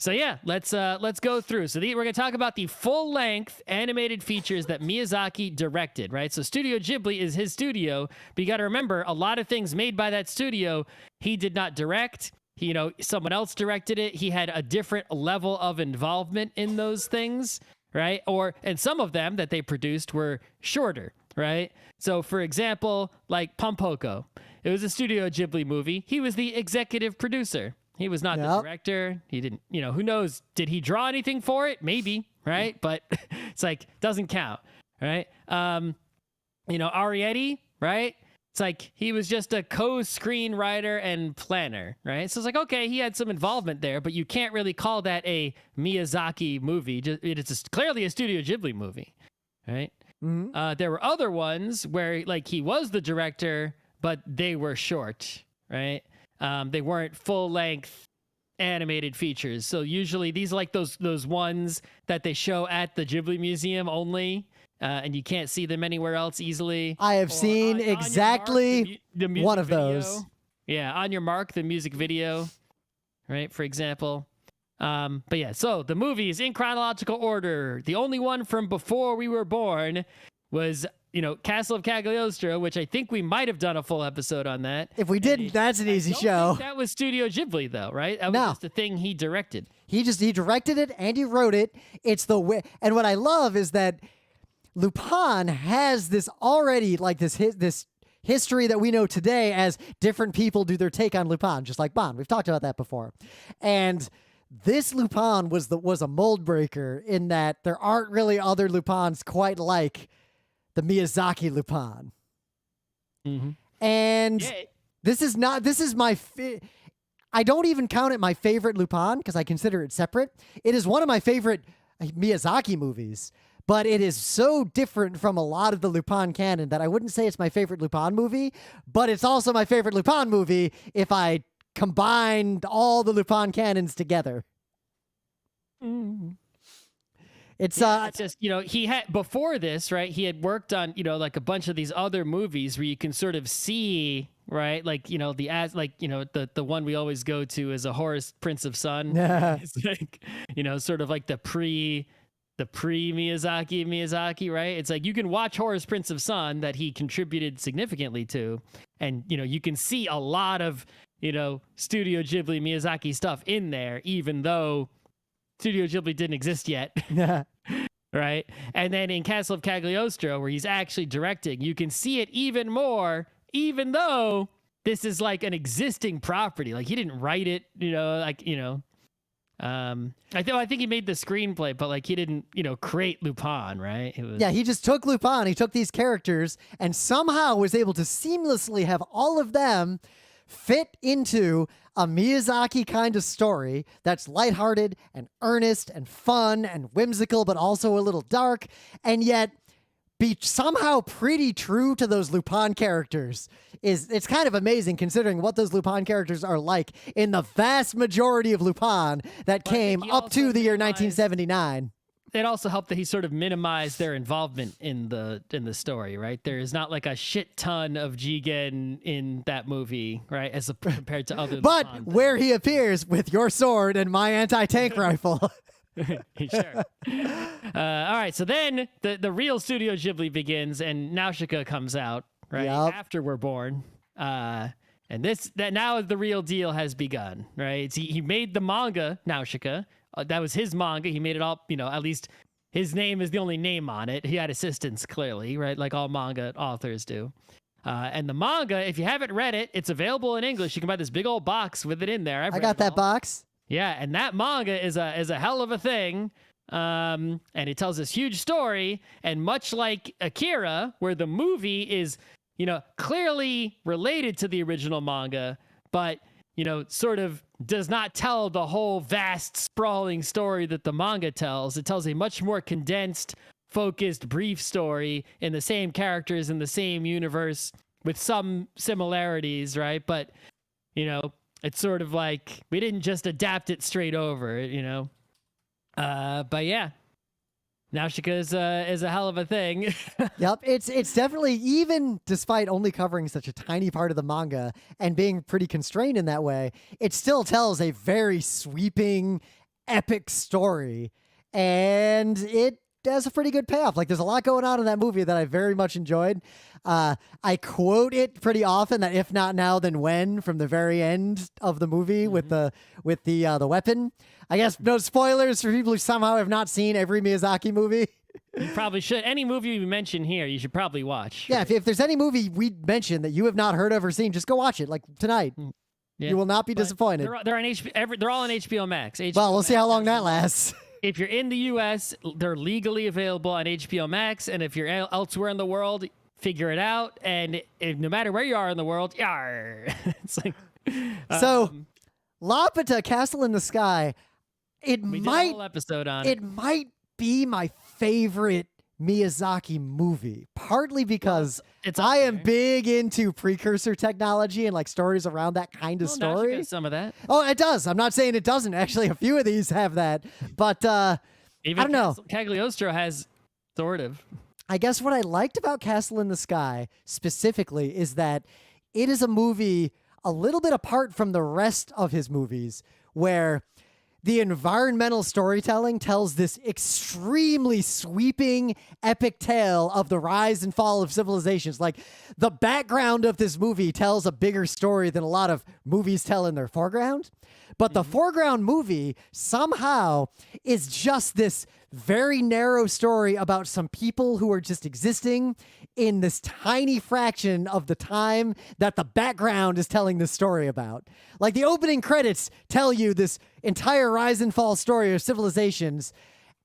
So yeah, let's go through. So we're gonna talk about the full-length animated features that Miyazaki directed, right? So Studio Ghibli is his studio, but you got to remember a lot of things made by that studio he did not direct. Someone else directed it. He had a different level of involvement in those things, right? And some of them that they produced were shorter, right? So for example, like Pompoko, it was a Studio Ghibli movie. He was the executive producer. He was not the director. He didn't, who knows? Did he draw anything for it? Maybe, right? But it's like, doesn't count, right? Arrietty, right? It's like, he was just a co-screenwriter and planner, right? So it's like, okay, he had some involvement there, but you can't really call that a Miyazaki movie. It's clearly a Studio Ghibli movie, right? Mm-hmm. There were other ones where, like, he was the director, but they were short, right? They weren't full-length animated features. So usually these are like those ones that they show at the Ghibli Museum only, and you can't see them anywhere else easily. I have seen exactly the one of video. those. Yeah, On Your Mark, the music video, right, for example. But yeah, so the movies in chronological order. The only one from before we were born was Castle of Cagliostro, which I think we might have done a full episode on that. If we didn't, that's an easy show. That was Studio Ghibli, though, right? That was just the thing he directed. He directed it and he wrote it. It's the way. And what I love is that Lupin has this already, like this history that we know today as different people do their take on Lupin, just like Bond. We've talked about that before. And this Lupin was a mold breaker in that there aren't really other Lupins quite like the Miyazaki Lupin. Mm-hmm. And this is my I don't even count it my favorite Lupin because I consider it separate. It is one of my favorite Miyazaki movies, but it is so different from a lot of the Lupin canon that I wouldn't say it's my favorite Lupin movie, but it's also my favorite Lupin movie if I combined all the Lupin canons together. Mm. It's just, he had before this, right? He had worked on, like a bunch of these other movies where you can sort of see, right? Like, the one we always go to is A Horus Prince of Sun. It's like, sort of like the pre Miyazaki, right? It's like you can watch Horus Prince of Sun that he contributed significantly to, and you can see a lot of Studio Ghibli Miyazaki stuff in there, even though Studio Ghibli didn't exist yet. Right? And then in Castle of Cagliostro, where he's actually directing, you can see it even more, even though this is like an existing property. Like he didn't write it, I think he made the screenplay, but like he didn't, create Lupin, right? He just took Lupin, he took these characters and somehow was able to seamlessly have all of them fit into a Miyazaki kind of story that's lighthearted and earnest and fun and whimsical, but also a little dark, and yet be somehow pretty true to those Lupin characters. It's kind of amazing considering what those Lupin characters are like in the vast majority of Lupin that came up to the year 1979. It also helped that he sort of minimized their involvement in the story, right? There is not like a shit ton of Jigen in that movie, right? As compared to other. But where he appears with your sword and my anti-tank rifle. Sure. All right. So then the real Studio Ghibli begins, and Nausicaa comes out, right? Yep. After we're born. And now the real deal has begun, right? He made the manga Nausicaa. That was his manga. He made it all, at least his name is the only name on it. He had assistants, clearly, right? Like all manga authors do. And the manga, if you haven't read it, it's available in English. You can buy this big old box with it in there. I got that box. Yeah, and that manga is a hell of a thing. And it tells this huge story. And much like Akira, where the movie is, clearly related to the original manga, but sort of does not tell the whole vast, sprawling story that the manga tells. It tells a much more condensed, focused, brief story in the same characters in the same universe with some similarities, right? But, it's sort of like we didn't just adapt it straight over, But yeah. Nausicaa is a hell of a thing. Yep, it's definitely, even despite only covering such a tiny part of the manga and being pretty constrained in that way, it still tells a very sweeping epic story, and it has a pretty good payoff. Like, there's a lot going on in that movie that I very much enjoyed. I quote it pretty often, that if not now, then when, from the very end of the movie with the weapon. I guess no spoilers for people who somehow have not seen every Miyazaki movie. You probably should. Any movie we mention here, you should probably watch. Yeah, if there's any movie we mention that you have not heard of or seen, just go watch it, like tonight. Yeah. You will not be disappointed. They're on they're all on HBO Max. Well, we'll see how long that lasts. If you're in the U.S., they're legally available on HBO Max, and if you're elsewhere in the world, figure it out. And no matter where you are in the world, yar. It's like so. Laputa, Castle in the Sky. We did a whole episode on it. It might be my favorite Miyazaki movie, partly because I am big into precursor technology and like stories around that kind of story. Some of that. Oh, it does. I'm not saying it doesn't. Actually, a few of these have that, but even I don't know. Cagliostro has sort of. I guess what I liked about Castle in the Sky specifically is that it is a movie a little bit apart from the rest of his movies, where the environmental storytelling tells this extremely sweeping, epic tale of the rise and fall of civilizations. Like, the background of this movie tells a bigger story than a lot of movies tell in their foreground. But the foreground movie somehow is just this very narrow story about some people who are just existing in this tiny fraction of the time that the background is telling this story about. Like, the opening credits tell you this entire rise and fall story of civilizations,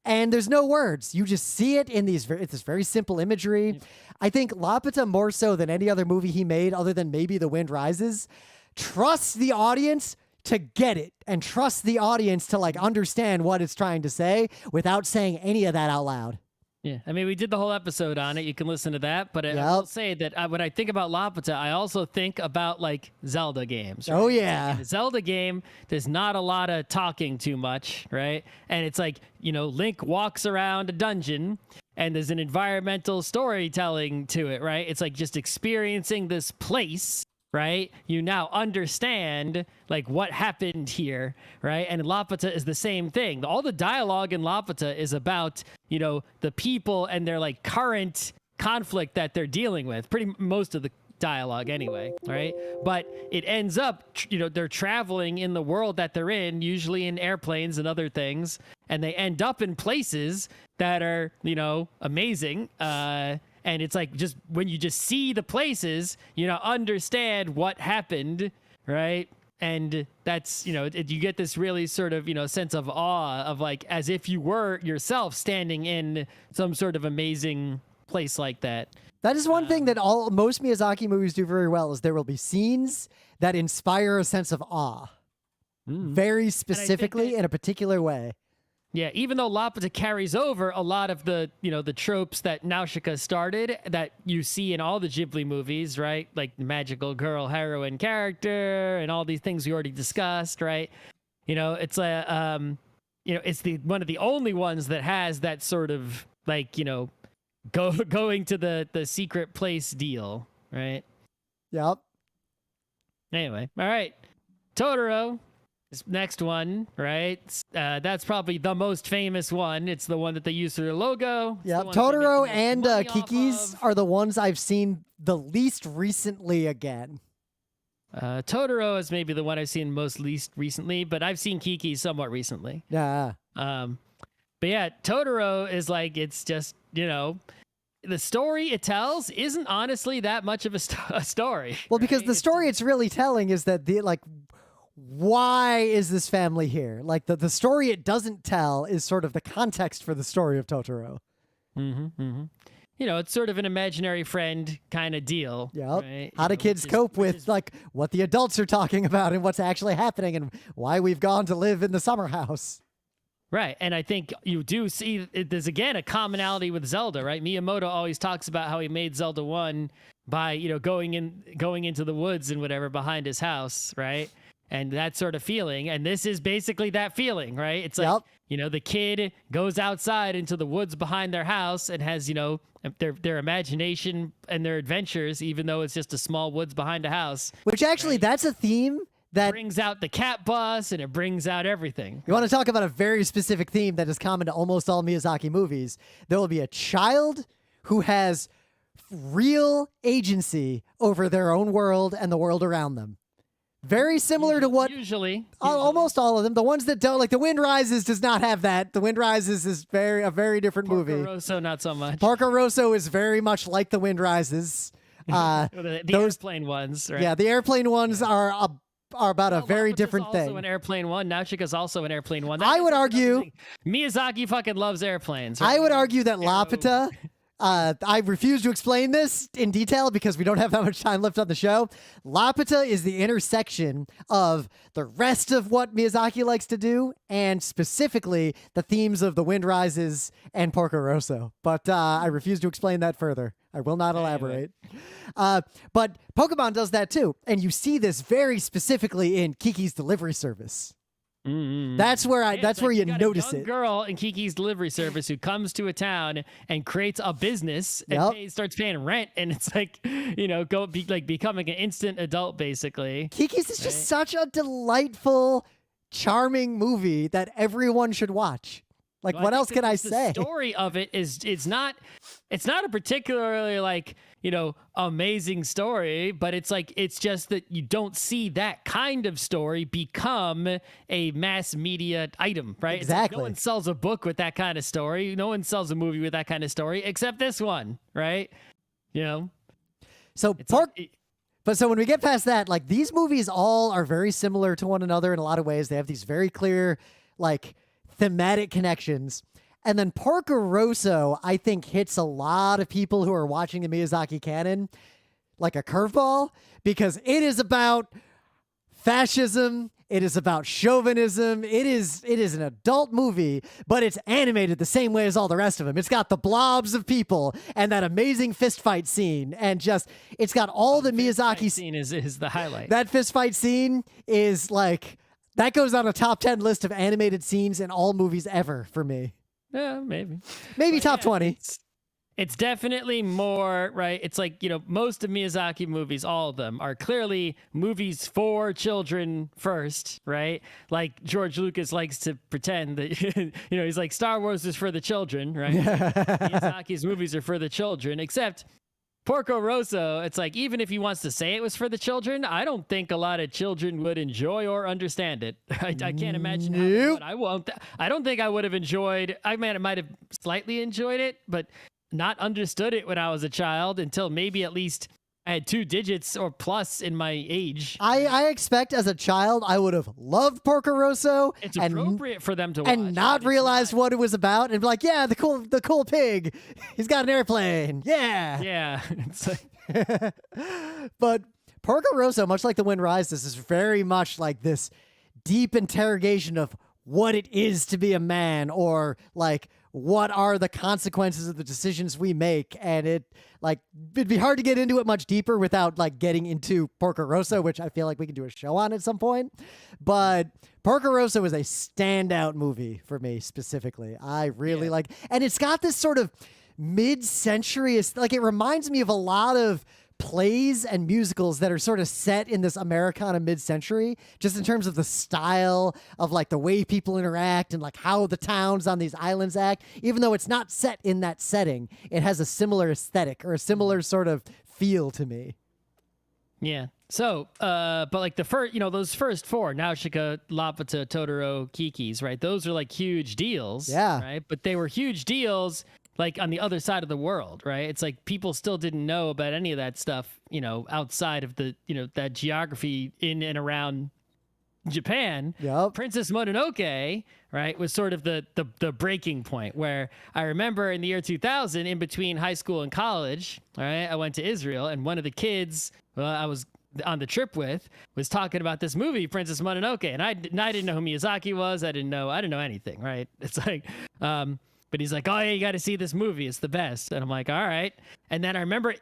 and there's no words. You just see it in this very simple imagery. I think Laputa, more so than any other movie he made, other than maybe The Wind Rises, trusts the audience to get it and trust the audience to like understand what it's trying to say without saying any of that out loud. Yeah, I mean, we did the whole episode on it. You can listen to that. But I will say that when I think about Laputa, I also think about like Zelda games. Right? Oh, yeah. In a Zelda game, there's not a lot of talking too much, right? And it's like, Link walks around a dungeon and there's an environmental storytelling to it, right? It's like just experiencing this place. Right? You now understand like what happened here, right? And Laputa is the same thing. All the dialogue in Laputa is about, the people and their like current conflict that they're dealing with. Most of the dialogue anyway, right? But it ends up, they're traveling in the world that they're in, usually in airplanes and other things, and they end up in places that are, amazing. And it's like just when you just see the places, understand what happened, right? And that's, you get this really sort of, sense of awe of like as if you were yourself standing in some sort of amazing place like that. That is one thing that most Miyazaki movies do very well is there will be scenes that inspire a sense of awe, very specifically in a particular way. Yeah, even though Laputa carries over a lot of the, the tropes that Nausicaa started that you see in all the Ghibli movies, right? Like the magical girl heroine character and all these things we already discussed, right? It's it's one of the only ones that has that sort of like, going to the secret place deal, right? Yep. Anyway, all right. Totoro. This next one, right? That's probably the most famous one. It's the one that they use for their logo. Yeah, Totoro and Kiki's are the ones I've seen the least recently again. Totoro is maybe the one I've seen least recently, but I've seen Kiki's somewhat recently. Yeah. But yeah, Totoro is like, it's just, the story it tells isn't honestly that much of a story. Well, because the story it's really telling is that why is this family here? Like the story it doesn't tell is sort of the context for the story of Totoro. It's sort of an imaginary friend kind of deal. Yeah. Right? How do kids cope with like what the adults are talking about and what's actually happening and why we've gone to live in the summer house. Right. And I think you do see there's again a commonality with Zelda, right? Miyamoto always talks about how he made Zelda 1 by, going into the woods and whatever behind his house, right? And that sort of feeling. And this is basically that feeling, right? It's like, the kid goes outside into the woods behind their house and has, their imagination and their adventures, even though it's just a small woods behind a house. Which actually, that's a theme that brings out the cat bus and it brings out everything. You want to talk about a very specific theme that is common to almost all Miyazaki movies. There will be a child who has real agency over their own world and the world around them. Very similar to what usually almost all of them. The ones that don't, like The Wind Rises does not have that. The Wind Rises is a very different movie. Porco Rosso, not so much. Porco Rosso is very much like The Wind Rises. The airplane ones, right? Yeah, the airplane ones are about a very different thing. Also an airplane one. Nausicaa's also an airplane one. I would argue Miyazaki fucking loves airplanes. Right? I would argue that Laputa. I refuse to explain this in detail because we don't have that much time left on the show. Laputa is the intersection of the rest of what Miyazaki likes to do and specifically the themes of The Wind Rises and Porco Rosso. But I refuse to explain that further. I will not elaborate. But Pokemon does that too. And you see this very specifically in Kiki's Delivery Service. That's where that's where you notice it. Girl in Kiki's Delivery Service who comes to a town and creates a business and starts paying rent, and it's like, becoming an instant adult basically. Kiki's is just such a delightful, charming movie that everyone should watch. Like, what else can I say? The story of it is it's not a particularly amazing story, but it's just that you don't see that kind of story become a mass media item, right? Exactly. No one sells a book with that kind of story. No one sells a movie with that kind of story except this one, right? So so when we get past that, like, these movies all are very similar to one another in a lot of ways. They have these very clear, thematic connections. And then Porco Rosso, I think, hits a lot of people who are watching the Miyazaki canon like a curveball because it is about fascism. It is about chauvinism. It is an adult movie, but it's animated the same way as all the rest of them. It's got the blobs of people and that amazing fist fight scene, and it's got all the Miyazaki scene is the highlight. That fist fight scene is that goes on a top 10 list of animated scenes in all movies ever for me. Yeah, maybe top 20. It's definitely more, right? It's most of Miyazaki movies, all of them are clearly movies for children first, right? Like George Lucas likes to pretend that, he's like, Star Wars is for the children, right? Miyazaki's movies are for the children, except Porco Rosso, it's like, even if he wants to say it was for the children, I don't think a lot of children would enjoy or understand it. I can't imagine how they would. I don't think I would have enjoyed, I might have slightly enjoyed it, but not understood it when I was a child until maybe at least I had 2 digits or plus in my age. I expect as a child I would have loved Porco Rosso. It's appropriate for them to watch. And not realize what it was about and be like, yeah, the cool pig. He's got an airplane. Yeah. Yeah. It's like But Porco Rosso, much like The Wind Rises, is very much like this deep interrogation of what it is to be a man, or what are the consequences of the decisions we make. And it'd be hard to get into it much deeper without getting into Porco Rosso, which I feel like we can do a show on at some point. But Porco Rosso is a standout movie for me specifically. I really and it's got this sort of mid-century, it reminds me of a lot of plays and musicals that are sort of set in this Americana mid-century, just in terms of the style of the way people interact and how the towns on these islands act. Even though it's not set in that setting, it has a similar aesthetic or a similar sort of feel to me. Yeah. So, but the first, those first 4, Nausicaa, Laputa, Totoro, Kiki's, right? Those are huge deals. Yeah. Right. But they were huge deals on the other side of the world, right? It's people still didn't know about any of that stuff, outside of the, that geography in and around Japan. Yep. Princess Mononoke, right, was sort of the breaking point, where I remember in the year 2000, in between high school and college, all right, I went to Israel, and one of the kids I was on the trip with was talking about this movie, Princess Mononoke, and I didn't know who Miyazaki was. I didn't know anything, right? It's but he's like, oh yeah, you got to see this movie. It's the best. And I'm like, all right. And then I remember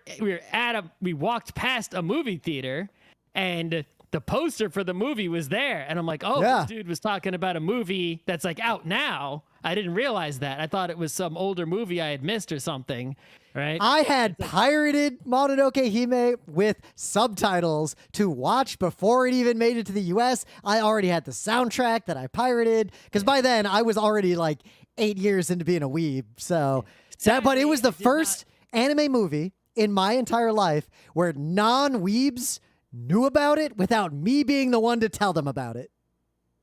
we walked past a movie theater and the poster for the movie was there. And I'm like, oh, This dude was talking about a movie that's out now. I didn't realize that. I thought it was some older movie I had missed or something, right? I had pirated Mononoke Hime with subtitles to watch before it even made it to the US. I already had the soundtrack that I pirated because by then I was already like 8 years into being a weeb. So, but it was the first anime movie in my entire life where non-weebs knew about it without me being the one to tell them about it.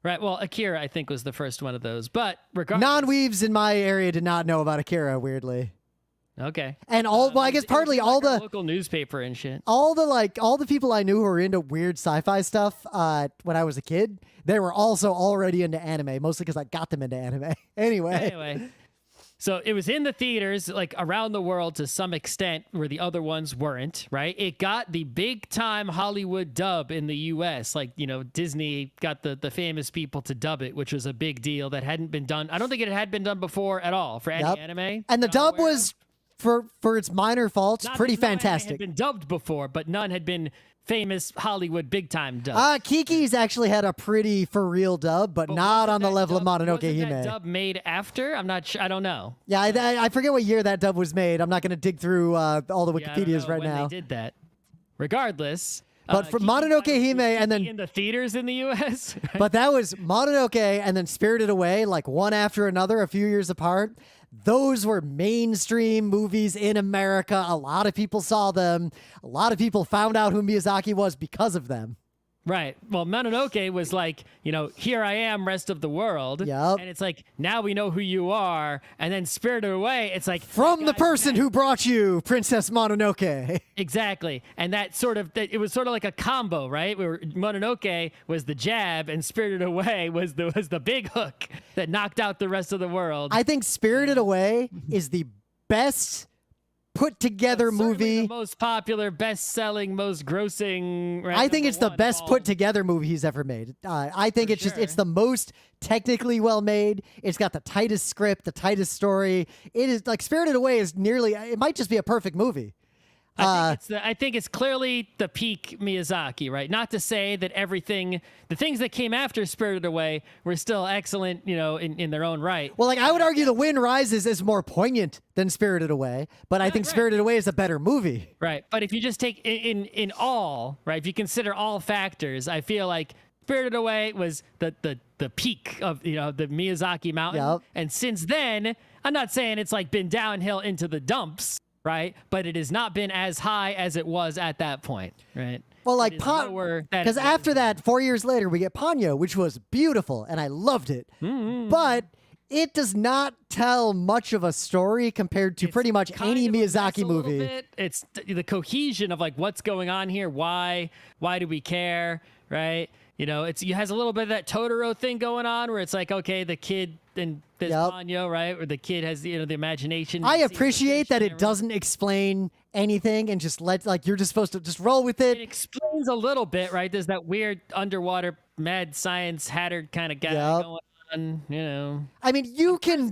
Right. Well, Akira, I think, was the first one of those. But regardless, non-weebs in my area did not know about Akira, weirdly. Okay. And well, I guess partly all the local newspaper and shit. All the people I knew who were into weird sci-fi stuff when I was a kid, they were also already into anime, mostly because I got them into anime. Anyway. So it was in the theaters, like around the world to some extent, where the other ones weren't, right? It got the big time Hollywood dub in the US. Like, Disney got the famous people to dub it, which was a big deal that hadn't been done. I don't think it had been done before at all for any anime. And the dub was, for its minor faults, pretty fantastic. Had been dubbed before, but none had been famous Hollywood big time dub. Kiki's actually had a pretty for real dub, but not on the level of Mononoke Hime. That dub made after? I'm not sure. I don't know. Yeah, I forget what year that dub was made. I'm not going to dig through all the Wikipedias right now. They did that. Regardless. But for Mononoke Hime and then in the theaters in the US. Right? But that was Mononoke and then Spirited Away, like one after another, a few years apart. Those were mainstream movies in America. A lot of people saw them. A lot of people found out who Miyazaki was because of them. Right. Well, Mononoke was like, here I am, rest of the world. Yep. And it's like, now we know who you are. And then Spirited Away, it's like... From the person who brought you Princess Mononoke. Exactly. And that it was sort of like a combo, right? Where Mononoke was the jab and Spirited Away was the big hook that knocked out the rest of the world. I think Spirited Away is the best put together movie, the most popular, best-selling, most grossing. Right, I think it's the best put together movie he's ever made. I think it's the most technically well made. It's got the tightest script, the tightest story. It is like Spirited Away is it might just be a perfect movie. I think it's clearly the peak Miyazaki, right? Not to say that the things that came after Spirited Away were still excellent, in their own right. Well, like I would argue The Wind Rises is more poignant than Spirited Away, but I think Spirited Away is a better movie. Right. But if you just take in all, right, if you consider all factors, I feel like Spirited Away was the peak of, the Miyazaki mountain. Yep. And since then, I'm not saying it's like been downhill into the dumps, right? But it has not been as high as it was at that point, right? Well, like because after that, 4 years later, we get Ponyo, which was beautiful, and I loved it. Mm-hmm. But it does not tell much of a story compared to pretty much any Miyazaki movie. It's the cohesion of like what's going on here. Why do we care, right? It has a little bit of that Totoro thing going on where it's like, okay, the kid and there's Ponyo, right? Where the kid has the imagination. I appreciate that it doesn't explain anything and just you're just supposed to just roll with it. It explains a little bit, right? There's that weird underwater mad science hatter kind of guy going on, I mean,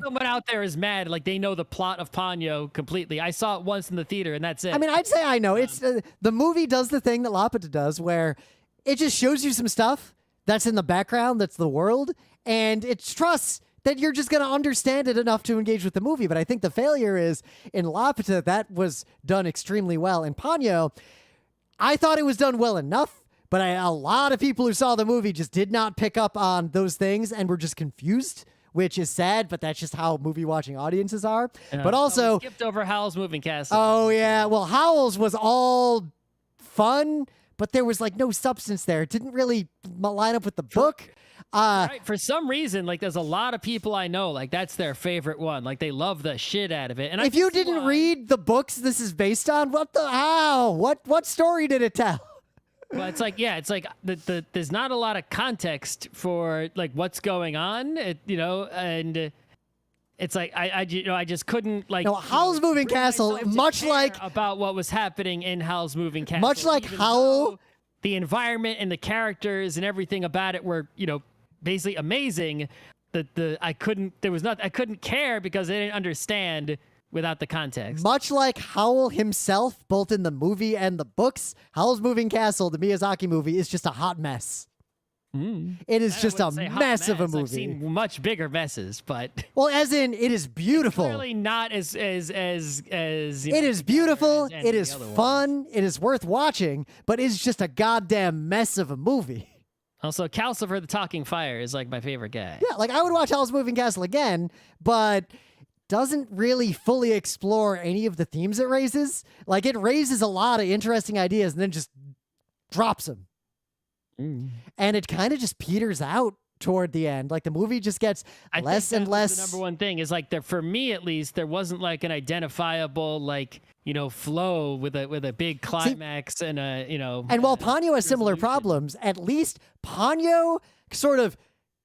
someone out there is mad, like they know the plot of Ponyo completely. I saw it once in the theater and that's it. I mean, I'd say I know. It's the movie does the thing that Laputa does where it just shows you some stuff that's in the background, that's the world, and it trusts that you're just going to understand it enough to engage with the movie. But I think the failure is in Laputa, that was done extremely well. In Ponyo, I thought it was done well enough, but a lot of people who saw the movie just did not pick up on those things and were just confused, which is sad, but that's just how movie watching audiences are. But also... we skipped over Howl's Moving Castle. Oh, yeah. Well, Howl's was all fun, but there was like no substance there. It didn't really line up with the book. Right. For some reason, like there's a lot of people I know, like that's their favorite one. Like they love the shit out of it. And if you didn't read the books this is based on, what story did it tell? Well, it's like, there's not a lot of context for like what's going on, and it's like I just couldn't like. No, Howl's Moving Castle, much like about what was happening in Howl's Moving Castle, much like Howl, the environment and the characters and everything about it were basically amazing. I couldn't care because I didn't understand without the context. Much like Howl himself, both in the movie and the books, Howl's Moving Castle, the Miyazaki movie, is just a hot mess. It is I just a wouldn't say hot mess of a mess. movie. I've seen much bigger messes, but Well, as in, it is beautiful. clearly not as you It is beautiful. as any It of is the other ones. fun. It is worth watching, but it's just a goddamn mess of a movie. Also, Calcifer the Talking Fire is like my favorite guy. Yeah, like I would watch Howl's Moving Castle again, but doesn't really fully explore any of the themes it raises. Like it raises a lot of interesting ideas and then just drops them. And it kind of just peters out toward the end. Like the movie just gets less and less. The number one thing is like there, for me at least, there wasn't like an identifiable like flow with a big climax and a And while Ponyo has similar problems, at least Ponyo sort of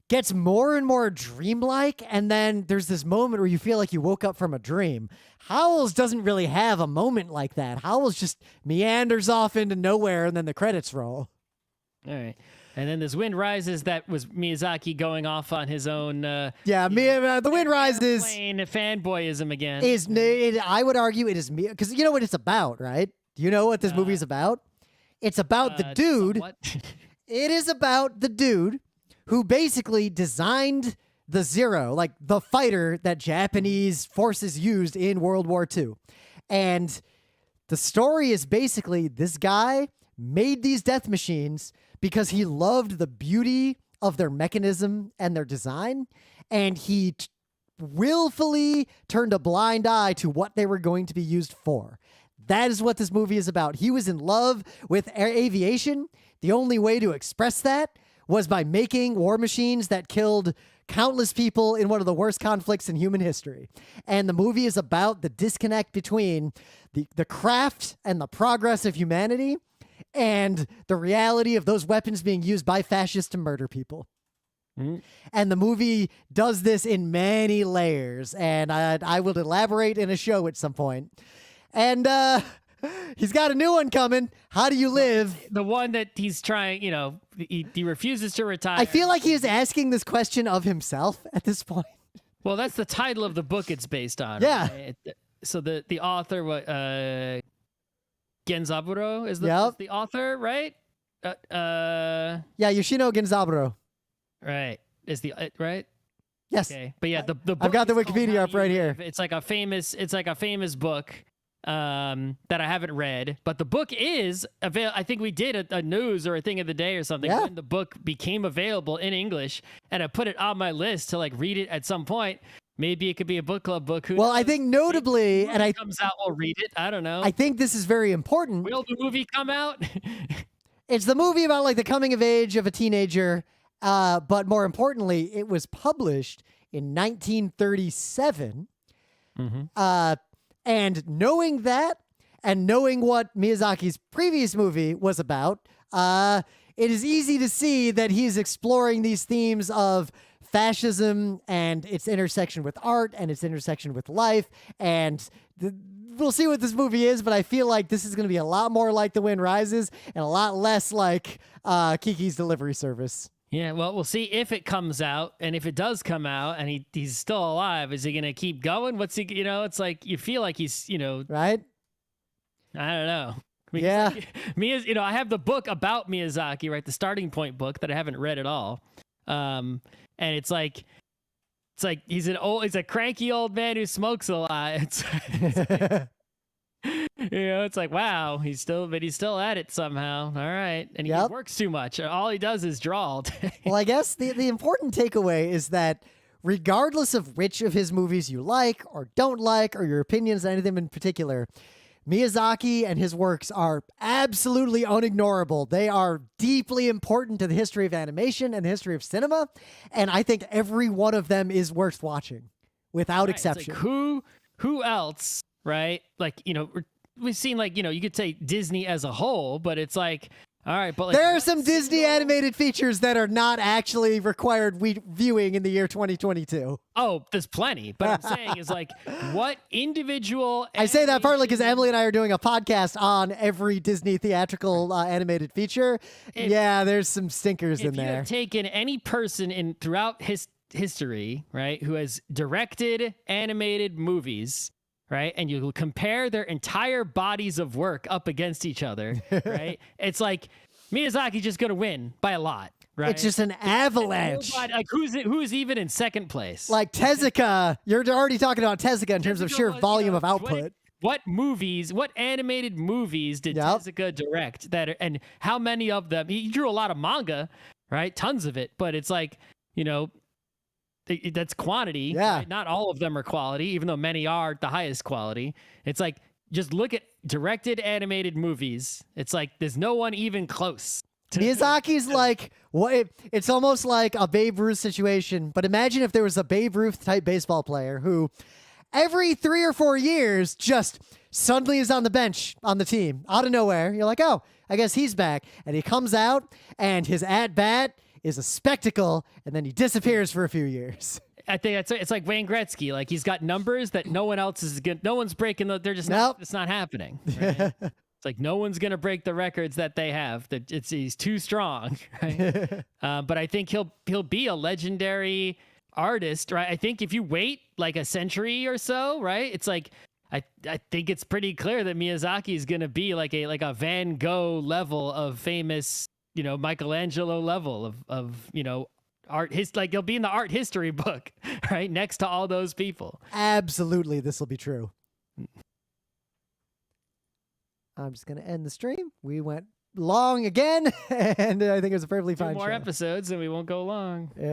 gets more and more dreamlike, and then there's this moment where you feel like you woke up from a dream. Howl's doesn't really have a moment like that. Howl's just meanders off into nowhere, and then the credits roll. All right. And then this Wind Rises, that was Miyazaki going off on his own. The Wind Rises airplane fanboyism again. I would argue it is me, because you know what it's about, right? Do you know what this movie is about? It's about the dude. It is about the dude who basically designed the Zero, like the fighter that Japanese forces used in World War II. And the story is basically this guy made these death machines because he loved the beauty of their mechanism and their design, and he willfully turned a blind eye to what they were going to be used for. That is what this movie is about. He was in love with aviation. The only way to express that was by making war machines that killed countless people in one of the worst conflicts in human history. And the movie is about the disconnect between the craft and the progress of humanity and the reality of those weapons being used by fascists to murder people. And the movie does this in many layers, and I will elaborate in a show at some point. And he's got a new one coming. How Do You Live? The one that he's trying, he refuses to retire. I feel like he is asking this question of himself at this point. Well, that's the title of the book it's based on. Yeah. Right? So the author, Genzaburo is Yep. the author, right? Yeah, Yoshino Genzaburo. Right. Is the right? Yes. Okay. But yeah, the book I've got the is called Wikipedia How up Do You right here. Live. It's like a famous book that I haven't read, but the book is I think we did a news or a thing of the day or something when the book became available in English, and I put it on my list to like read it at some point. Maybe it could be a book club book. Who knows? I think notably, and it comes out, we'll read it. I don't know. I think this is very important. Will the movie come out? It's the movie about like the coming of age of a teenager, but more importantly, it was published in 1937. And knowing that, and knowing what Miyazaki's previous movie was about, it is easy to see that he's exploring these themes of fascism and its intersection with art and its intersection with life. And we'll see what this movie is, but I feel like this is going to be a lot more like The Wind Rises and a lot less like Kiki's Delivery Service. Yeah, well, we'll see if it comes out, and if it does come out, and he's still alive, is he going to keep going? What's he? It's like you feel like he's, right? I don't know. Yeah, I have the book about Miyazaki, right? The Starting Point book that I haven't read at all, and it's like he's a cranky old man who smokes a lot. It's like, wow, he's still at it somehow. All right. And he works too much. All he does is draw all day. Well, I guess the important takeaway is that regardless of which of his movies you like or don't like, or your opinions on anything in particular, Miyazaki and his works are absolutely unignorable. They are deeply important to the history of animation and the history of cinema. And I think every one of them is worth watching without exception. It's like, who else, right? Like, we've seen like, you could say Disney as a whole, but it's like, all right, but like, there are some Disney animated features that are not actually required viewing in the year 2022. Oh, there's plenty. But I'm saying is like, what individual... I say that partly because Emily and I are doing a podcast on every Disney theatrical animated feature. There's some stinkers in there. If you have taken any person throughout history, right, who has directed animated movies... right? And you compare their entire bodies of work up against each other, right? It's like Miyazaki's just going to win by a lot. right? It's just an avalanche. Nobody, like who's even in second place? Like Tezuka, you're already talking about Tezuka in terms of sheer volume of output. What animated movies did Tezuka direct and how many of them? He drew a lot of manga, right? Tons of it, but it's like, that's quantity. Yeah. Right? Not all of them are quality, even though many are the highest quality. It's like, just look at directed animated movies. It's like, there's no one even close. Miyazaki's like, what? It's almost like a Babe Ruth situation, but imagine if there was a Babe Ruth type baseball player who every 3 or 4 years just suddenly is on the bench on the team out of nowhere. You're like, oh, I guess he's back. And he comes out and his at-bat is a spectacle, and then he disappears for a few years. I think it's like Wayne Gretzky. Like, he's got numbers that no one else is good. No one's breaking. They're just not. It's not happening. Right? It's like no one's gonna break the records that they have. That he's too strong. Right? But I think he'll be a legendary artist, right? I think if you wait like a century or so, right? It's like I think it's pretty clear that Miyazaki is gonna be like a Van Gogh level of famous, Michelangelo level of art. He'll be in the art history book, right, next to all those people. Absolutely, this will be true. I'm just gonna end the stream. We went long again, and I think it was a perfectly fine Two more show. episodes, and we won't go long. Yeah.